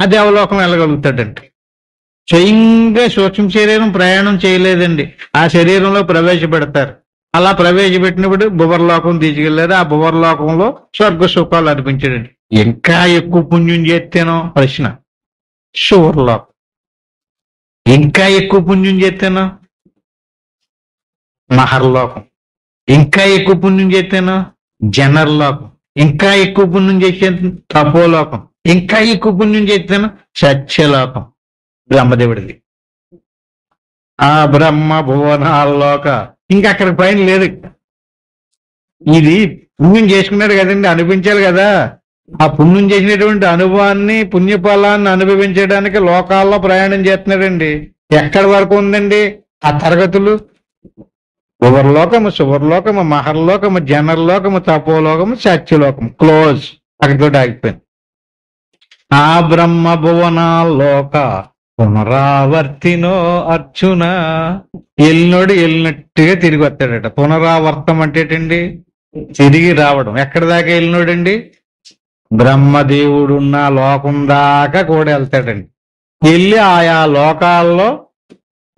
[SPEAKER 1] ఆ దేవలోకం వెళ్ళగలుగుతాడండి. స్వయంగా సూక్ష్మ శరీరం ప్రయాణం చేయలేదండి, ఆ శరీరంలో ప్రవేశపెడతారు. అలా ప్రవేశపెట్టినప్పుడు భువర్లోకం తీసుకెళ్లారు. ఆ భువర్లోకంలో స్వర్గ సుఖాలు అనిపించాడండి. ఇంకా ఎక్కువ పుణ్యం చేస్తేనో ప్రశ్న శువర్లోకం. ఇంకా ఎక్కువ పుణ్యం చేస్తేనో మహర్లోకం. ఇంకా ఎక్కువ పుణ్యం చేస్తేనో జనర్లోకం. ఇంకా ఎక్కువ పుణ్యం చేస్తే తపోలోకం. ఇంకా ఎక్కువ పుణ్యం చేస్తేనో సత్యలోకం, బ్రహ్మదేవుడిది. ఆ బ్రహ్మ భువనాల్లోక ఇంకా అక్కడికి పైన లేదు. ఇది పుణ్యం చేసుకున్నాడు కదండి, అనిపించాలి కదా. ఆ పుణ్యం చేసినటువంటి అనుభవాన్ని, పుణ్యఫలాన్ని అనుభవించడానికి లోకాల్లో ప్రయాణం చేస్తున్నాడండి. ఎక్కడి వరకు ఉందండి ఆ తరగతులు? భువర్లోకము, శువర్లోకము, మహర్లోకము, జనర్లోకము, తపోలోకము, సత్యలోకము. క్లోజ్. అక్కడితో ఆగిపోయింది. ఆ బ్రహ్మ భువనాల్లోక పునరావర్తినో అర్జున. వెళ్ళినోడు వెళ్ళినట్టుగా తిరిగి వస్తాడట. పునరావర్తం అంటే ఏంటండి? తిరిగి రావడం. ఎక్కడి దాకా వెళ్ళినోడండి? బ్రహ్మదేవుడున్న లోకం దాకా కూడా వెళ్తాడండి. వెళ్ళి ఆయా లోకాల్లో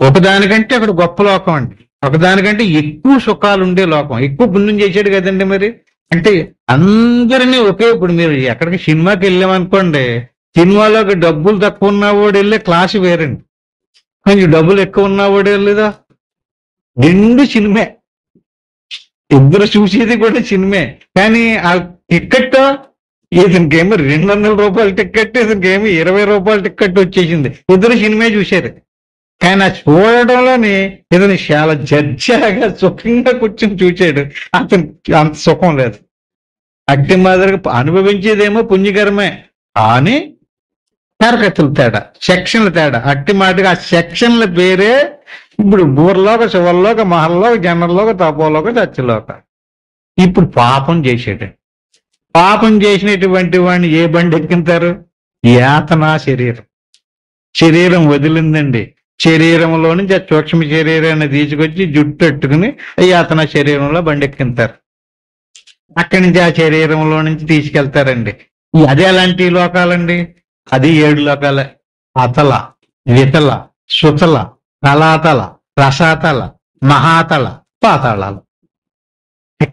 [SPEAKER 1] ఒకదానికంటే అక్కడ గొప్ప లోకం అండి, ఒకదానికంటే ఎక్కువ సుఖాలు ఉండే లోకం. ఎక్కువ పుణ్యం చేశాడు కదండి. మరి అంటే అందరినీ ఒకే. ఇప్పుడు మీరు ఎక్కడికి సినిమాకి వెళ్ళామనుకోండి, సినిమాలోకి డబ్బులు తక్కువ ఉన్నవాడు వెళ్ళే క్లాసు వేరండి, కొంచెం డబ్బులు ఎక్కువ ఉన్నవాడు వెళ్ళేదా రెండు సినిమే. ఇద్దరు చూసేది కూడా సినిమే. కానీ ఆ టికెట్ ఇతనికేమో 200 రూపాయల టికెట్, ఇతనికేమో 20 రూపాయల టికెట్ వచ్చేసింది. ఇద్దరు సినిమా చూశారు. కానీ ఆ చూడడంలోని ఇతను చాలా జడ్జాగా సుఖంగా కూర్చొని చూశాడు. అతను అంత సుఖం లేదు. అట్టి మాదిరిగా అనుభవించేదేమో పుణ్యకరమే, కానీ తరగతులు తేడా, సెక్షన్ల తేడా. అట్టి మాటగా ఆ సెక్షన్ల పేరే ఇప్పుడు భూర్లోక, శివర్లోక, మహర్లోక, జనర్లోక, తపోలోక, సత్యలోక. ఇప్పుడు పాపం చేసాడు. పాపం చేసినటువంటి వాడిని ఏ బండి ఎక్కింతారు? యాతనా శరీరం. శరీరం వదిలిందండి. శరీరంలో నుంచి ఆ సూక్ష్మ శరీరాన్ని తీసుకొచ్చి జుట్టు పెట్టుకుని యాతనా శరీరంలో బండి ఎక్కింతారు. అక్కడి నుంచి ఆ శరీరంలో నుంచి తీసుకెళ్తారండి. అది ఎలాంటి లోకాలండి? అది 7 లోకాలే. అతల, వితల, సుతల, తలాతల, రసాతల, మహాతల, పాతాళాలు.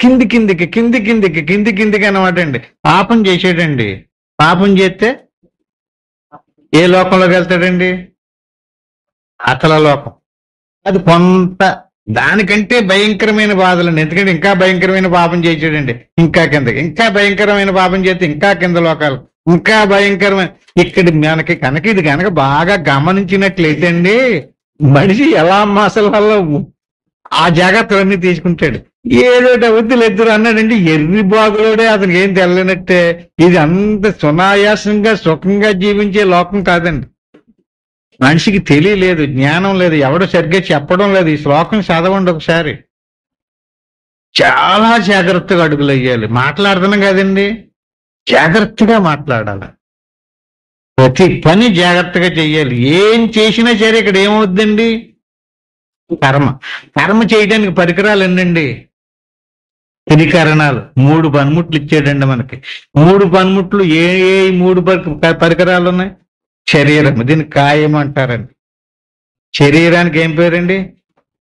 [SPEAKER 1] కింది కిందికి కింది కిందికి కింది కిందికి అనమాట అండి. పాపం చేసాడండి. పాపం చేస్తే ఏ లోకంలోకి వెళ్తాడండి? అతల లోకం. అది కొంత దానికంటే భయంకరమైన బాధలండి. ఎందుకంటే ఇంకా భయంకరమైన పాపం చేసాడండి. ఇంకా కిందకి, ఇంకా భయంకరమైన పాపం చేస్తే ఇంకా కింద లోకాలు, ఇంకా భయంకరమైన. ఇక్కడ మనకి కనుక ఇది కనుక బాగా గమనించినట్లయితే అండి, మనిషి ఎలా అసలు వల్ల ఆ జాగ్రత్తలన్నీ తీసుకుంటాడు. ఏదో వద్దులు ఎదురు అన్నాడండి. ఎర్రి బాగులోడే అతనికి ఏం తెల్లనట్టే. ఇది అంత సునాయాసంగా సుఖంగా జీవించే లోకం కాదండి. మనిషికి తెలియలేదు, జ్ఞానం లేదు, ఎవడు సరిగ్గా చెప్పడం లేదు. ఈ శ్లోకం చదవండి ఒకసారి. చాలా జాగ్రత్తగా అడుగులు వేయాలి. మాట్లాడుతున్నాం కదండి, జాగ్రత్తగా మాట్లాడాలి. ప్రతి పని జాగ్రత్తగా చెయ్యాలి. ఏం చేసినా సరే ఇక్కడ ఏమవుద్దండి? కర్మ. కర్మ చేయడానికి పరికరాలు ఎన్నండి? త్రికరణాలు. 3 పనిముట్లు ఇచ్చాడండి మనకి. 3 పనిముట్లు. ఏ 3 పరికరాలు ఉన్నాయి? శరీరం, దీన్ని కాయం అంటారండి. శరీరానికి ఏం పేరండి?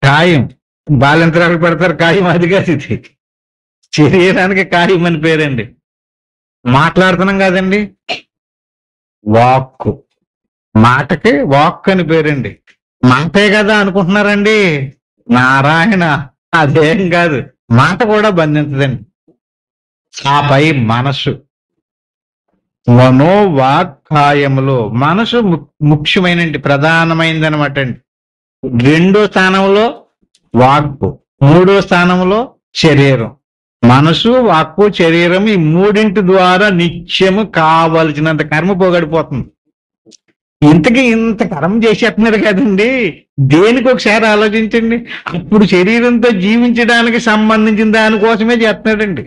[SPEAKER 1] కాయం. బాలంతరాలు పెడతారు కాయం, అది కాదు ఇది. శరీరానికి కాయం అని పేరండి. మాట్లాడుతున్నాం కదండి, వాక్కు. మాటకి వాక్ అని పేరండి. మాటే కదా అనుకుంటున్నారండి. నారాయణ, అదేం కాదు. మాట కూడా బంధించదండి. ఆ పై మనసు. మనోవాక్కాయములో మనసు ముఖ్యమైనండి, ప్రధానమైనది అనమాట అండి. 2వ స్థానంలో వాక్కు, 3వ స్థానంలో శరీరం. మనసు, వాక్కు, శరీరం, ఈ 3 ద్వారా నిత్యము కావలసినంత కర్మ పోగడిపోతుంది. ఇంతకీ ఇంత కర్మ చేసేస్తున్నాడు కదండి, దేనికి ఒకసారి ఆలోచించండి. అప్పుడు శరీరంతో జీవించడానికి సంబంధించిన దానికోసమే చేస్తున్నాడండి.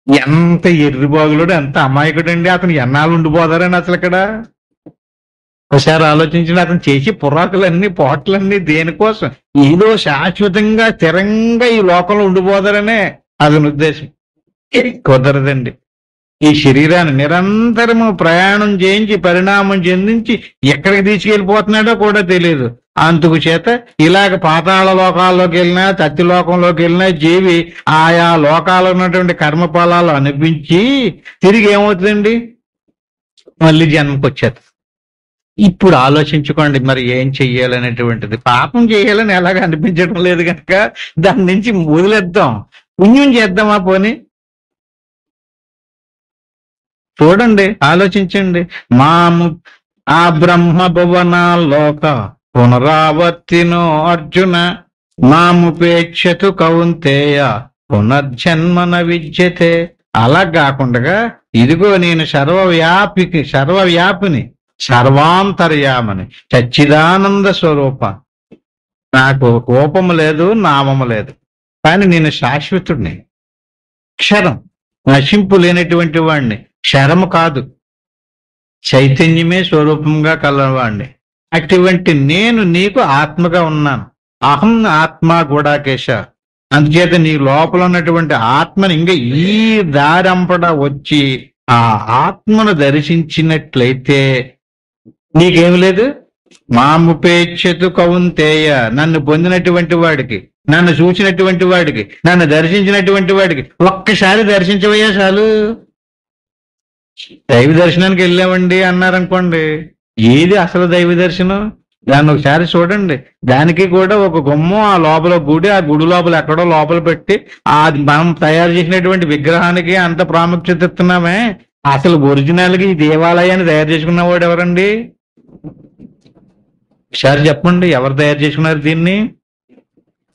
[SPEAKER 1] ఎంత ఎర్రిబాగులుడు, ఎంత అమాయకుడండి. అతను ఎన్నాళ్ళు ఉండిపోతారని అసలు ఇక్కడ ఒకసారి ఆలోచించండి. అతను చేసి పురాకులన్నీ పోట్లన్నీ దేనికోసం? ఏదో శాశ్వతంగా స్థిరంగా ఈ లోకంలో ఉండిపోతారనే అతని ఉద్దేశం. కుదరదండి. ఈ శరీరాన్ని నిరంతరము ప్రయాణం చేయించి పరిణామం చెందించి ఎక్కడికి తీసుకెళ్ళిపోతున్నాడో కూడా తెలియదు. అందుకు చేత ఇలాగ పాతాళ లోకాల్లోకి వెళ్ళినా, తత్తి లోకంలోకి వెళ్ళినా జీవి ఆయా లోకాల్లో ఉన్నటువంటి కర్మఫలాలు అనిపించి తిరిగి ఏమవుతుందండి? మళ్ళీ జన్మకు వచ్చేది. ఇప్పుడు ఆలోచించుకోండి, మరి ఏం చెయ్యాలనేటువంటిది. పాపం చేయాలని ఎలాగ అనిపించడం లేదు కనుక దాని నుంచి వదిలేద్దాం, పుణ్యం చేద్దామా పోని. చూడండి, ఆలోచించండి. మాము ఆ బ్రహ్మ భువనాల్లోక పునరావర్తినో అర్జున మాముపేక్షతు కౌంతేయ పునర్జన్మన విద్యతే. అలా కాకుండా ఇదిగో నేను సర్వవ్యాపిని, సర్వాంతర్యామని, సచ్చిదానంద స్వరూప. నాకు కోపము లేదు, నామము లేదు, కానీ నేను శాశ్వతుడిని, క్షరం, నశింపు లేనటువంటి వాడిని. క్షరము కాదు, చైతన్యమే స్వరూపంగా కలవాడిని. అటువంటి నేను నీకు ఆత్మగా ఉన్నాను. అహం ఆత్మ గుడాకేశ. అందుచేత నీ లోపల ఉన్నటువంటి ఆత్మని ఇంకా ఈ దారంపడ వచ్చి ఆ ఆత్మను దర్శించినట్లయితే నీకేమి లేదు. మాముపేక్షతు కౌంతేయ. నన్ను పొందినటువంటి వాడికి, నన్ను చూసినటువంటి వాడికి, నన్ను దర్శించినటువంటి వాడికి ఒక్కసారి దర్శించవయ్యా చాలు. దైవ దర్శనానికి వెళ్ళామండి అన్నారనుకోండి, ఏది అసలు దైవ దర్శనం? దాన్ని ఒకసారి చూడండి. దానికి కూడా ఒక గుమ్మం, ఆ లోపల గుడి, ఆ గుడి లోపల ఎక్కడో లోపల పెట్టి అది మనం తయారు చేసినటువంటి విగ్రహానికి అంత ప్రాముఖ్యత ఇస్తున్నామే. అసలు ఒరిజినల్గా ఈ దేవాలయాన్ని తయారు చేసుకున్నవాడు ఎవరండి? ఒకసారి చెప్పండి, ఎవరు తయారు చేసుకున్నారు దీన్ని?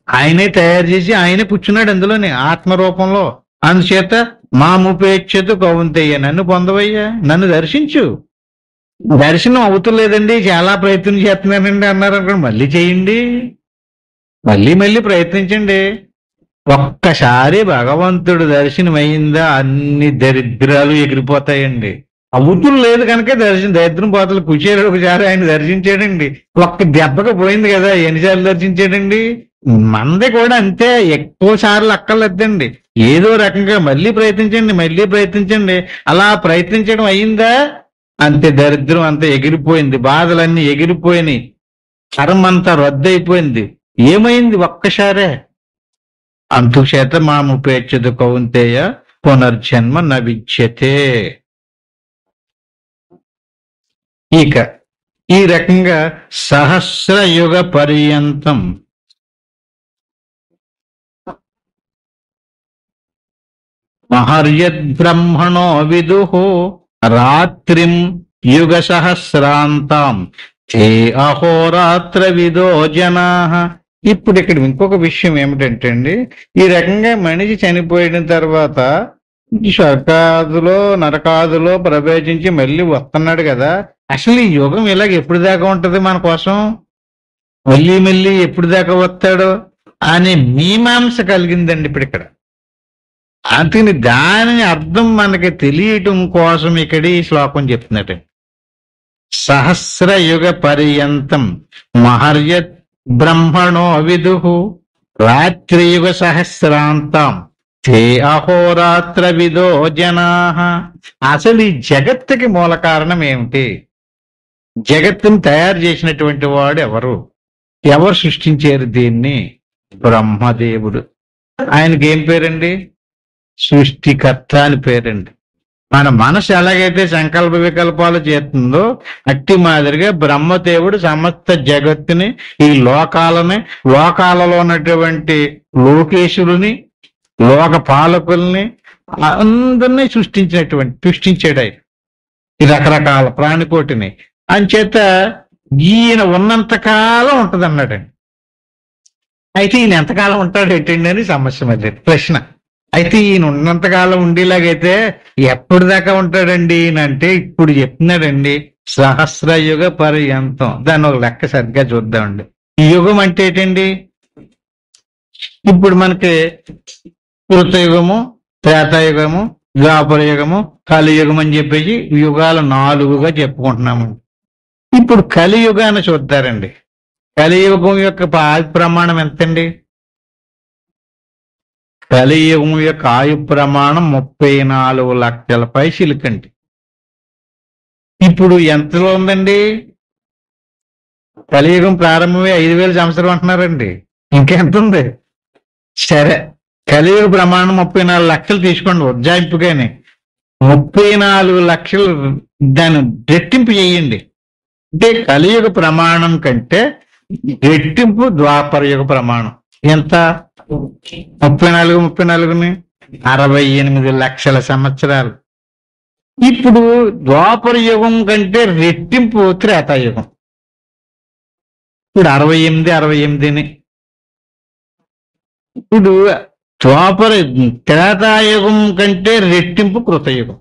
[SPEAKER 1] ఆయనే తయారు చేసి ఆయనే కూర్చున్నాడు అందులోనే ఆత్మరూపంలో. అందుచేత మాముపేక్షతు కౌంతేయ. నన్ను పొందవయ్యా, నన్ను దర్శించు. దర్శనం అవుతలేదండి, చాలా ప్రయత్నం చేస్తున్నానండి అన్నారు అనుకోండి, మళ్ళీ చేయండి, మళ్ళీ ప్రయత్నించండి. ఒక్కసారి భగవంతుడు దర్శనం అయిందా అన్ని దరిద్రాలు ఎగిరిపోతాయండి. అవుతులు లేదు కనుక దరిద్రం పోతలు. కుచేరుడు ఒకసారి ఆయన దర్శించాడండి, ఒక్క దెబ్బకి పోయింది కదా. ఎన్నిసార్లు దర్శించాడండి? మనది కూడా అంతే, ఎక్కువ సార్లు అక్కర్లేదండి. ఏదో రకంగా మళ్ళీ ప్రయత్నించండి, మళ్ళీ ప్రయత్నించండి. అలా ప్రయత్నించడం అయిందా, అంతే దరిద్రం అంతా ఎగిరిపోయింది, బాధలన్నీ ఎగిరిపోయినాయి, కర్మ అంతా రద్దయిపోయింది. ఏమైంది ఒక్కసారే? అందుచేత మాముపేక్షదు కౌంతేయ పునర్జన్మ న విద్యతే. ఇక ఈ రకంగా సహస్ర యుగ పర్యంతం మహర్యద్బ్రహ్మణో విదుః రాత్రిం యుగ సహస్రాంతం తే అహోరాత్ర విదో జనాః. ఇప్పుడు ఇక్కడ ఇంకొక విషయం ఏమిటంటే అండి, ఈ రకంగా మనిషి చనిపోయిన తర్వాత ఈ స్వర్గాదులో నరకాదులో ప్రవేశించి మళ్ళీ వస్తున్నాడు కదా, అసలు ఈ యుగం ఇలాగ ఎప్పుడు దాకా ఉంటది మన కోసం, మళ్ళీ మళ్ళీ ఎప్పుడు దాకా వస్తాడు అనే మీమాంస కలిగిందండి ఇప్పుడు ఇక్కడ. అందుకని దాని అర్థం మనకి తెలియటం కోసం ఇక్కడ ఈ శ్లోకం చెప్తున్నాడు. సహస్ర యుగ పర్యంతం మహర్యత్ బ్రహ్మణో విదుః రాత్రియుగ సహస్రాంతం తే అహోరాత్ర విదో జనాః. అసలు ఈ జగత్తుకి మూల కారణం ఏమిటి? జగత్తుని తయారు చేసినటువంటి వాడు ఎవరు? ఎవరు సృష్టించారు దీన్ని? బ్రహ్మదేవుడు. ఆయనకి ఏం పేరండి? సృష్టికర్త అని పేరండి. మన మనసు ఎలాగైతే సంకల్ప వికల్పాలు చేస్తుందో అట్టి మాదిరిగా బ్రహ్మదేవుడు సమస్త జగత్తుని, ఈ లోకాలని, లోకాలలో ఉన్నటువంటి లోకేశులని, లోక పాలకుల్ని అందరినీ సృష్టించాడు ఆయన, ఈ రకరకాల ప్రాణికోటిని. అంచేత ఈయన ఉన్నంతకాలం ఉంటది అన్నాడండి. అయితే ఈయన ఎంతకాలం ఉంటాడు ఏంటండి అని సమస్య, మరి ప్రశ్న. అయితే ఈయన ఉన్నంతకాలం ఉండేలాగైతే ఎప్పటి దాకా ఉంటాడండి అంటే ఇప్పుడు చెప్తున్నాడండి, సహస్రయుగ పర్యంతం. దాన్ని ఒక లెక్క సరిగ్గా చూద్దామండి. ఈ యుగం అంటే ఏంటండి? ఇప్పుడు మనకి కృతయుగము, త్రేతాయుగము, ద్వాపర యుగము, కలియుగం అని చెప్పేసి యుగాలు 4గా చెప్పుకుంటున్నామండి. ఇప్పుడు కలియుగాన్ని చూద్దారండి. కలియుగం యొక్క ఆయు ప్రమాణం ఎంతండి? కలియుగం యొక్క ఆయు ప్రమాణం 34 లక్షల పైచిలకండి. ఇప్పుడు ఎంతలో ఉందండి? కలియుగం ప్రారంభమే 5,000 సంవత్సరం అంటున్నారండి. ఇంకెంత ఉంది? సరే, కలియుగ ప్రమాణం 34 లక్షలు తీసుకోండి ఉజ్జాయింపుగానే. 34 లక్షలు దాన్ని రెట్టింపు చేయండి. అంటే కలియుగ ప్రమాణం కంటే రెట్టింపు ద్వాపర యుగ ప్రమాణం. ఎంత? 34ని 68 లక్షల సంవత్సరాలు. ఇప్పుడు ద్వాపర యుగం కంటే రెట్టింపు త్రేతాయుగం. ఇప్పుడు 68ని. ఇప్పుడు త్రేతాయుగం కంటే రెట్టింపు కృతయుగం.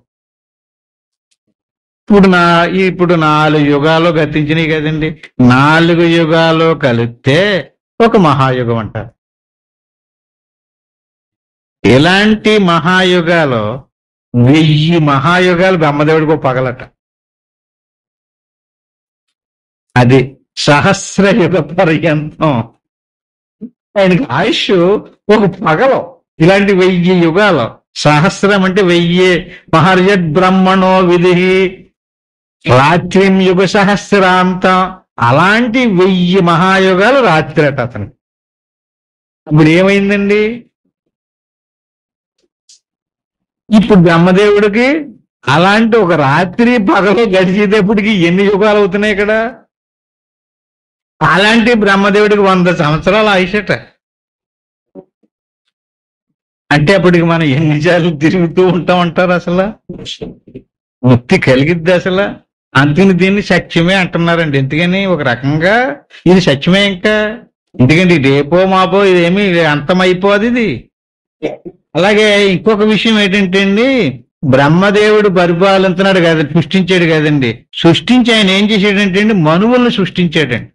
[SPEAKER 1] ఇప్పుడు 4 యుగాలు గతించినాయి కదండి. 4 యుగాలు కలిస్తే ఒక మహాయుగం అంటారు. ఇలాంటి మహాయుగాలు 1000 మహాయుగాలు బ్రహ్మదేవుడికి పగలట. అది సహస్రయుగ పర్యంతం. ఆయనకి ఆయుష్ ఒక పగలు. ఇలాంటి 1000 యుగాలు. సహస్రం అంటే 1000. మహర్యద్ బ్రహ్మణో విధి రాత్రిం యుగ సహస్రాంతం. అలాంటి 1000 మహాయుగాలు రాత్రి అట అతను. ఇప్పుడు ఏమైందండి? ఇప్పుడు బ్రహ్మదేవుడికి అలాంటి ఒక రాత్రి పగలు గడిచేటప్పటికి ఎన్ని యుగాలు అవుతున్నాయి ఇక్కడ? అలాంటి బ్రహ్మదేవుడికి 100 సంవత్సరాలు ఆయుషట. అంటే అప్పటికి మనం ఎన్నిసార్లు తిరుగుతూ ఉంటాం అంటారు? అసలు ముక్తి కలిగిద్ది అసలు? అందుకని దీన్ని సత్యమే అంటున్నారండి. ఎందుకని ఒక రకంగా ఇది సత్యమే. ఇంకా ఎందుకంటే రేపో మాపో ఇదేమి అంతమైపోదు ఇది. అలాగే ఇంకొక విషయం ఏంటంటే అండి, బ్రహ్మదేవుడు పరిపాలిస్తున్నాడు కదా, సృష్టించాడు కదండి. సృష్టించి ఆయన ఏం చేశాడంటే అండి, మనువులను సృష్టించాడండి.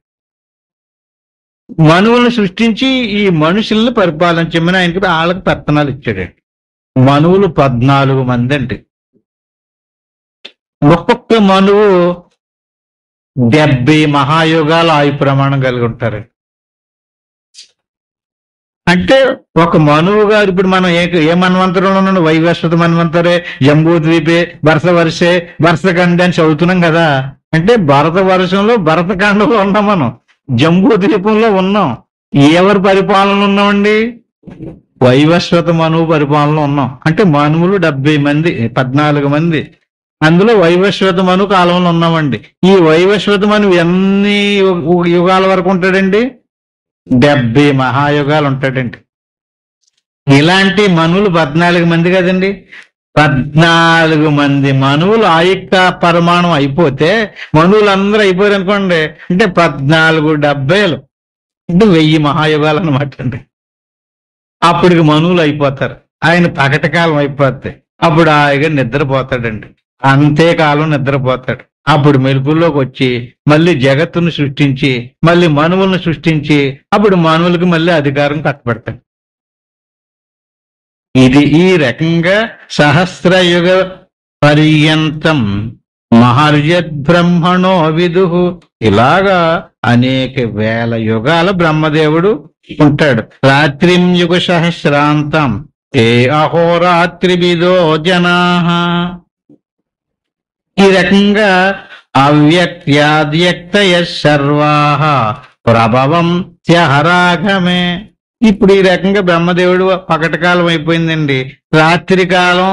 [SPEAKER 1] మనువులను సృష్టించి ఈ మనుషుల్ని పరిపాలించమని ఆయనకి వాళ్ళకి పెత్తనాలు ఇచ్చాడండి. మనువులు 14 మంది అండి. ఒక్కొక్క మనువు 70 మహాయుగాలు ఆయు ప్రమాణం కలిగి ఉంటారు. అంటే ఒక మనువు గారు ఇప్పుడు మనం ఏ మన్వంతరంలో ఉన్నాడు? వైవస్వత మన్వంతరే, జంబూద్వీపే, వరుసే వరుసకండి అని చదువుతున్నాం కదా. అంటే భరత వర్షంలో భరతఖండంలో ఉన్నాం, మనం జంబూ ద్వీపంలో ఉన్నాం. ఎవరి పరిపాలన ఉన్నామండి? వైవస్వత మనువు పరిపాలన ఉన్నాం. అంటే మనువులు 70 మంది, 14 మంది. అందులో వైవస్వత మను కాలంలో ఉన్నామండి. ఈ వైవస్వత మనువు ఎన్ని యుగాల వరకు ఉంటాడండి? 70 మహాయుగాలు ఉంటాడండి. ఇలాంటి మనువులు 14 మంది కదండి. 14 మంది మనువులు ఆయుక్త పరిమాణం అయిపోతే మనువులు అందరూ అయిపోయారు అనుకోండి. అంటే 14 70లు అంటే 1000 మహాయుగాలు అనమాట అండి. అప్పటికి మనువులు అయిపోతారు. ఆయన పగటకాలం అయిపోద్ది. అప్పుడు హాయిగా నిద్రపోతాడండి. అంతేకాలం నిద్రపోతాడు. అప్పుడు మెలుకుల్లోకి వచ్చి మళ్ళీ జగత్తును సృష్టించి మళ్ళీ మనువులను సృష్టించి అప్పుడు మనువులకి మళ్ళీ అధికారం కట్టబెడతాడు. ఇది ఈ రకంగా సహస్రయుగ పర్యంతం మహర్యద్బ్రహ్మణో విదుహు. ఇలాగా అనేక వేల యుగాల బ్రహ్మదేవుడు ఉంటాడు. రాత్రిం యుగ సహస్రాంతం ఏ అహోరాత్రివిదో జనాః. ఈ రకంగా అవ్యక్త్యాద్యక్తయ సర్వాః ప్రభవం త్యహరాగమే. ఇప్పుడు ఈ రకంగా బ్రహ్మదేవుడు పగటకాలం అయిపోయిందండి. రాత్రి కాలం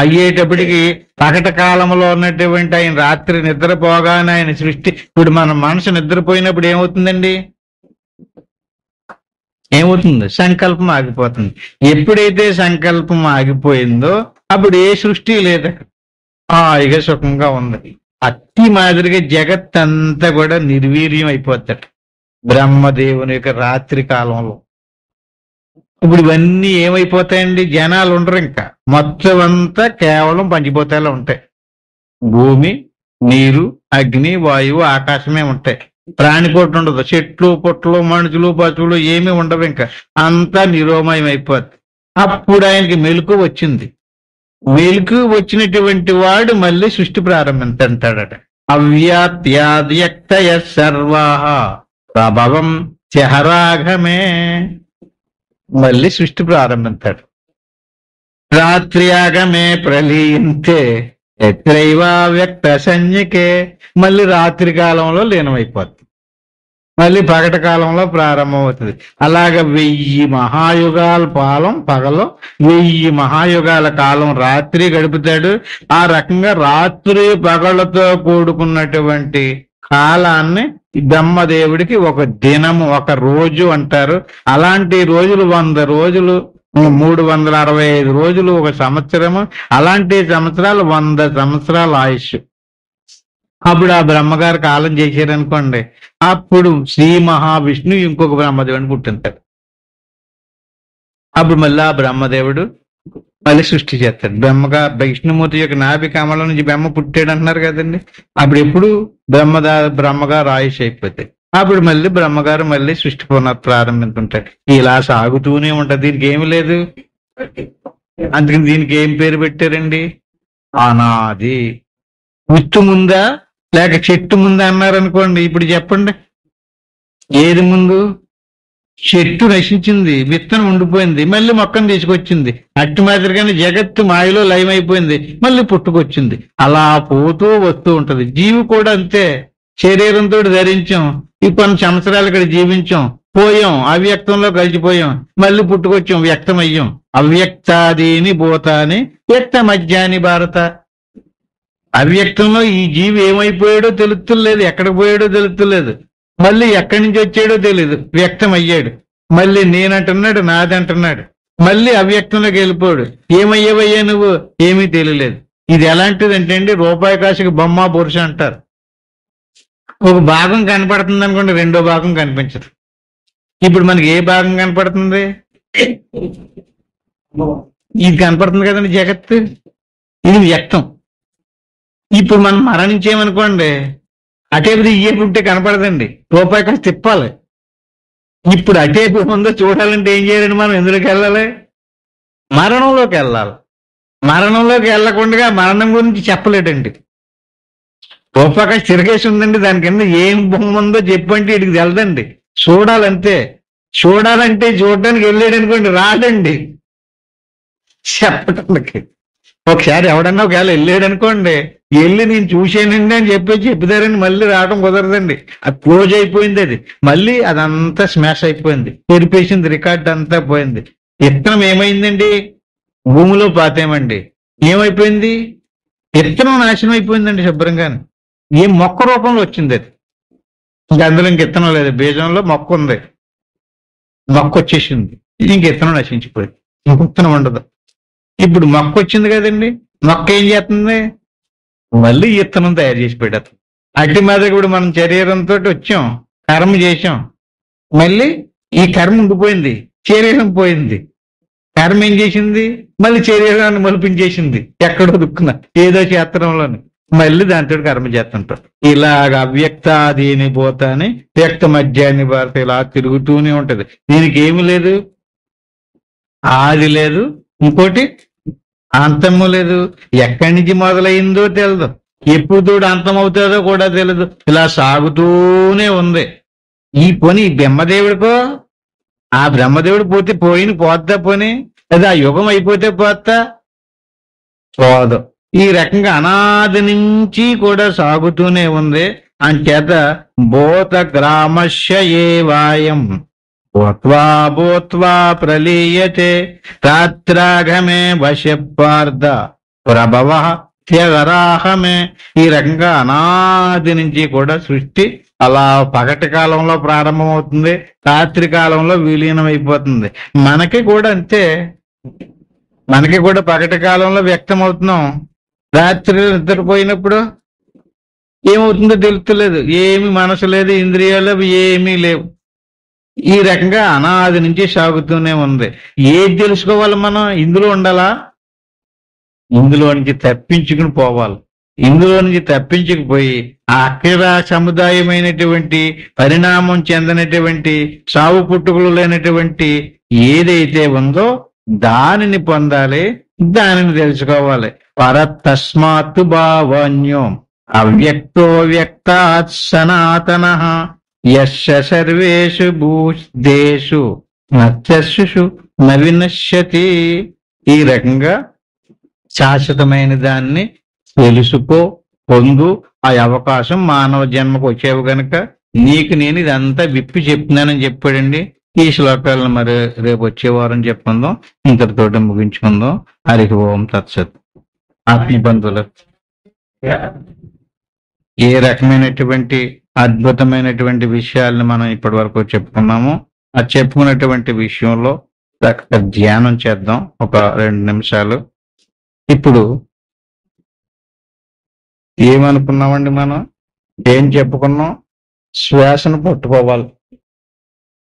[SPEAKER 1] అయ్యేటప్పటికి పగట కాలంలో ఉన్నటువంటి ఆయన రాత్రి నిద్రపోగానే ఆయన సృష్టి. ఇప్పుడు మన మనసు నిద్రపోయినప్పుడు ఏమవుతుందండి? ఏమవుతుంది? సంకల్పం ఆగిపోతుంది. ఎప్పుడైతే సంకల్పం ఆగిపోయిందో అప్పుడు ఏ సృష్టి లేదు, హాయిగా సుఖంగా ఉంది. అట్టి మాదిరిగా జగత్ అంతా కూడా నిర్వీర్యం అయిపోతాడు బ్రహ్మదేవుని యొక్క రాత్రి కాలంలో. ఇప్పుడు ఇవన్నీ ఏమైపోతాయండి? జనాలు ఉండరు, ఇంకా మొత్తం అంతా కేవలం పంచిపోతాయిలా ఉంటాయి. భూమి, నీరు, అగ్ని, వాయువు, ఆకాశమే ఉంటాయి. ప్రాణికోటి ఉండదు. చెట్లు, పుట్టలు, మనుషులు, పశువులు ఏమీ ఉండవు. ఇంకా అంతా నిరోమయం అయిపోద్ది. అప్పుడు ఆయనకి మెలకు వచ్చింది. మెలకు వచ్చినటువంటి వాడు మళ్ళీ సృష్టి ప్రారంభించంటాడట. అవ్యాత్యాద్యక్తయ సర్వాః ప్రభవం త్యహరాగమే. మళ్ళీ సృష్టి ప్రారంభించాడు. రాత్ర్యాగమే ప్రలీయంతే ఎత్రైవా వ్యక్త సంజ్ఞకే. మళ్ళీ రాత్రి కాలంలో లీనమైపోతుంది, మళ్ళీ పగట కాలంలో ప్రారంభమవుతుంది. అలాగ 1000 మహాయుగాల పాలం పగలు, 1000 మహాయుగాల కాలం రాత్రి గడుపుతాడు. ఆ రకంగా రాత్రి పగలతో కూడుకున్నటువంటి కాలాన్ని బ్రహ్మదేవుడికి ఒక దినము, ఒక రోజు అంటారు. అలాంటి రోజులు 100 రోజులు, 365 రోజులు ఒక సంవత్సరము. అలాంటి సంవత్సరాలు 100 సంవత్సరాల ఆయుష్. అప్పుడు ఆ బ్రహ్మగారు కాలం చేశారనుకోండి, అప్పుడు శ్రీ మహావిష్ణు ఇంకొక బ్రహ్మదేవుడిని పుట్టింటాడు. అప్పుడు మళ్ళీ ఆ బ్రహ్మదేవుడు మళ్ళీ సృష్టి చేస్తాడు. విష్ణుమూర్తి యొక్క నాభి కమలం నుంచి బ్రహ్మ పుట్టాడు అంటున్నారు కదండి. అప్పుడు ఎప్పుడు బ్రహ్మగారు ఆయుష్ అయిపోతాయి. అప్పుడు మళ్ళీ బ్రహ్మగారు మళ్ళీ సృష్టి ప్రారంభించుంటాడు. ఇలా సాగుతూనే ఉంటది. దీనికి ఏమి లేదు. అందుకని దీనికి ఏం పేరు పెట్టారండి? అనాది. విత్తు ముందా లేక చెట్టు ముందా అన్నారనుకోండి. ఇప్పుడు చెప్పండి, ఏది ముందు? చెట్టు నశించింది, విత్తనం ఉండిపోయింది, మళ్ళీ మొక్కను తీసుకొచ్చింది. అట్టి మాదిరిగానే జగత్తు మాయలో లయమైపోయింది, మళ్ళీ పుట్టుకొచ్చింది. అలా పోతూ వస్తూ ఉంటది. జీవి కూడా అంతే. శరీరంతో ధరించాం, ఈ కొన్ని సంవత్సరాలు ఇక్కడ జీవించాం, పోయాం, అవ్యక్తంలో కలిసిపోయాం, మళ్ళీ పుట్టుకొచ్చాం, వ్యక్తమయ్యాం. అవ్యక్తాదీని భూతాని వ్యక్త మధ్యాని భారత. అవ్యక్తంలో ఈ జీవి ఏమైపోయాడో తెలుస్తులేదు, ఎక్కడికి పోయాడో తెలుస్తులేదు, మళ్ళీ ఎక్కడి నుంచి వచ్చాడో తెలియదు, వ్యక్తం అయ్యాడు. మళ్ళీ నేనంటున్నాడు, నాదంటున్నాడు, మళ్ళీ అవ్యక్తంలోకి వెళ్ళిపోయాడు. ఏమయ్యావయ్యా నువ్వు? ఏమీ తెలియలేదు. ఇది ఎలాంటిది అంటే అండి, రూపాయి కాసుకి బొమ్మ పురుష అంటారు. ఒక భాగం కనపడుతుంది అనుకోండి, రెండో భాగం కనిపించదు. ఇప్పుడు మనకి ఏ భాగం కనపడుతుంది? ఇది కనపడుతుంది కదండి జగత్తు, ఇది వ్యక్తం. ఇప్పుడు మనం మరణించేమనుకోండి, అటేపు ఇయ్యేపు ఉంటే కనపడదండి, రూపాయి కాస్త తిప్పాలి. ఇప్పుడు అటేపు ఉందో చూడాలంటే ఏం చేయాలండి? మనం ఎందులోకి వెళ్ళాలి? మరణంలోకి వెళ్ళాలి. మరణంలోకి వెళ్ళకుండా మరణం గురించి చెప్పలేడండి. రూపాయి కాస్త తిరగేసి ఉందండి, దాని కింద ఏం బొమ్మ ఉందో చెప్పంటే ఇడికి తెలదండి, చూడాలంతే. చూడాలంటే చూడడానికి వెళ్ళాడు అనుకోండి, రాడండి చెప్పటానికి. ఒకసారి ఎవడన్నా ఒకవేళ వెళ్ళాడు అనుకోండి, వెళ్ళి నేను చూశానండి అని చెప్తారని మళ్ళీ రావడం కుదరదండి. అది క్లోజ్ అయిపోయింది. అది మళ్ళీ అదంతా స్మాష్ అయిపోయింది, తెరిపేసింది, రికార్డ్ అంతా పోయింది. విత్తనం ఏమైందండి? భూమిలో పాతేమండి. ఏమైపోయింది? విత్తనం నాశనం అయిపోయిందండి శుభ్రంగా. ఏం మొక్క రూపంలో వచ్చింది అది. ఇంకా అందులో ఇంక విత్తనం లేదు, బీజంలో మొక్క ఉంది, మొక్క వచ్చేసింది, ఇంక విత్తనం నశించిపోయింది, ఇంక విత్తనం ఉండదు. ఇప్పుడు మొక్క వచ్చింది కదండి, మొక్క ఏం చేస్తుంది? మళ్ళీ విత్తనం తయారు చేసి పెడతాం. అట్టి మీద ఇప్పుడు మనం శరీరంతో వచ్చాం, కర్మ చేసాం, మళ్ళీ ఈ కర్మ ఉండిపోయింది, శరీరం పోయింది. కర్మ ఏం చేసింది? మళ్ళీ శరీరాన్ని మలిపించేసింది, ఎక్కడో దుక్కున ఏదో క్షేత్రంలోని. మళ్ళీ దాంతో కర్మ చేస్తుంటారు. ఇలాగ అవ్యక్తాదీని పోతాని వ్యక్త మధ్యాన్ని భారత ఇలా తిరుగుతూనే ఉంటది. దీనికి ఏమి లేదు, ఆది లేదు, ఇంకోటి అంతము లేదు. ఎక్కడి నుంచి మొదలైందో తెలియదు, ఎప్పుడు తోడు అంతం అవుతుందో కూడా తెలియదు. ఇలా సాగుతూనే ఉంది. ఈ పని బ్రహ్మదేవుడికో, ఆ బ్రహ్మదేవుడు పోతే పోద్దా పోని, లేదా ఆ యుగం అయిపోతే పోతా పోదు. ఈ రకంగా అనాది నుంచి కూడా సాగుతూనే ఉంది. అంచేత భూత గ్రామస్య ఏవాయం భూత్వా భూత్వా ప్రలీయతే రాత్రాగమే వశపార్థ ప్రభవ త్యగరాహమే. ఈ రకంగా అనాది నుంచి కూడా సృష్టి అలా పగటి కాలంలో ప్రారంభమవుతుంది, రాత్రి కాలంలో విలీనం అయిపోతుంది. మనకి కూడా అంతే. మనకి కూడా పగటి కాలంలో వ్యక్తం అవుతున్నాం, రాత్రి నిద్రపోయినప్పుడు ఏమవుతుందో తెలుస్తలేదు. ఏమి మనసు లేదు, ఇంద్రియాలు ఏమీ లేవు. ఈ రకంగా అనాది నుంచి సాగుతూనే ఉంది. ఏది తెలుసుకోవాలి మనం? ఇందులో ఉండాలా? ఇందులో నుంచి తప్పించుకుని పోవాలి. ఇందులో నుంచి తప్పించుకుపోయి ఆ అక్షర సముదాయమైనటువంటి పరిణామం చెందినటువంటి సావు పుట్టుకలు లేనటువంటి ఏదైతే ఉందో దానిని పొందాలి, దానిని తెలుసుకోవాలి. పరతస్మాత్ భావన్యం అవ్యక్తో వ్యక్తాత్ సనాతన యస్య సర్వేషు భూదేషు నత్యస్సు నవినశ్యతి. ఈ రకంగా శాశ్వతమైన దాన్ని తెలుసుకో, పొందు. ఆ అవకాశం మానవ జన్మకు వచ్చేవి గనక నీకు నేను ఇదంతా విప్పి చెప్తున్నానని చెప్పాడండి. ఈ శ్లోకాలను మరి రేపు వచ్చే వారం చెప్పుకుందాం. ఇంతటితోటి ముగించుకుందాం. హరి ఓం తత్సత్. ఆత్మబంధువులు, ఏ రకమైనటువంటి అద్భుతమైనటువంటి విషయాలను మనం ఇప్పటి వరకు చెప్పుకున్నామో ఆ చెప్పుకున్నటువంటి విషయంలో ధ్యానం చేద్దాం ఒక 2 నిమిషాలు. ఇప్పుడు ఏమనుకున్నామండి మనం? ఏం చెప్పుకున్నాం? శ్వాసను పట్టుకోవాలి.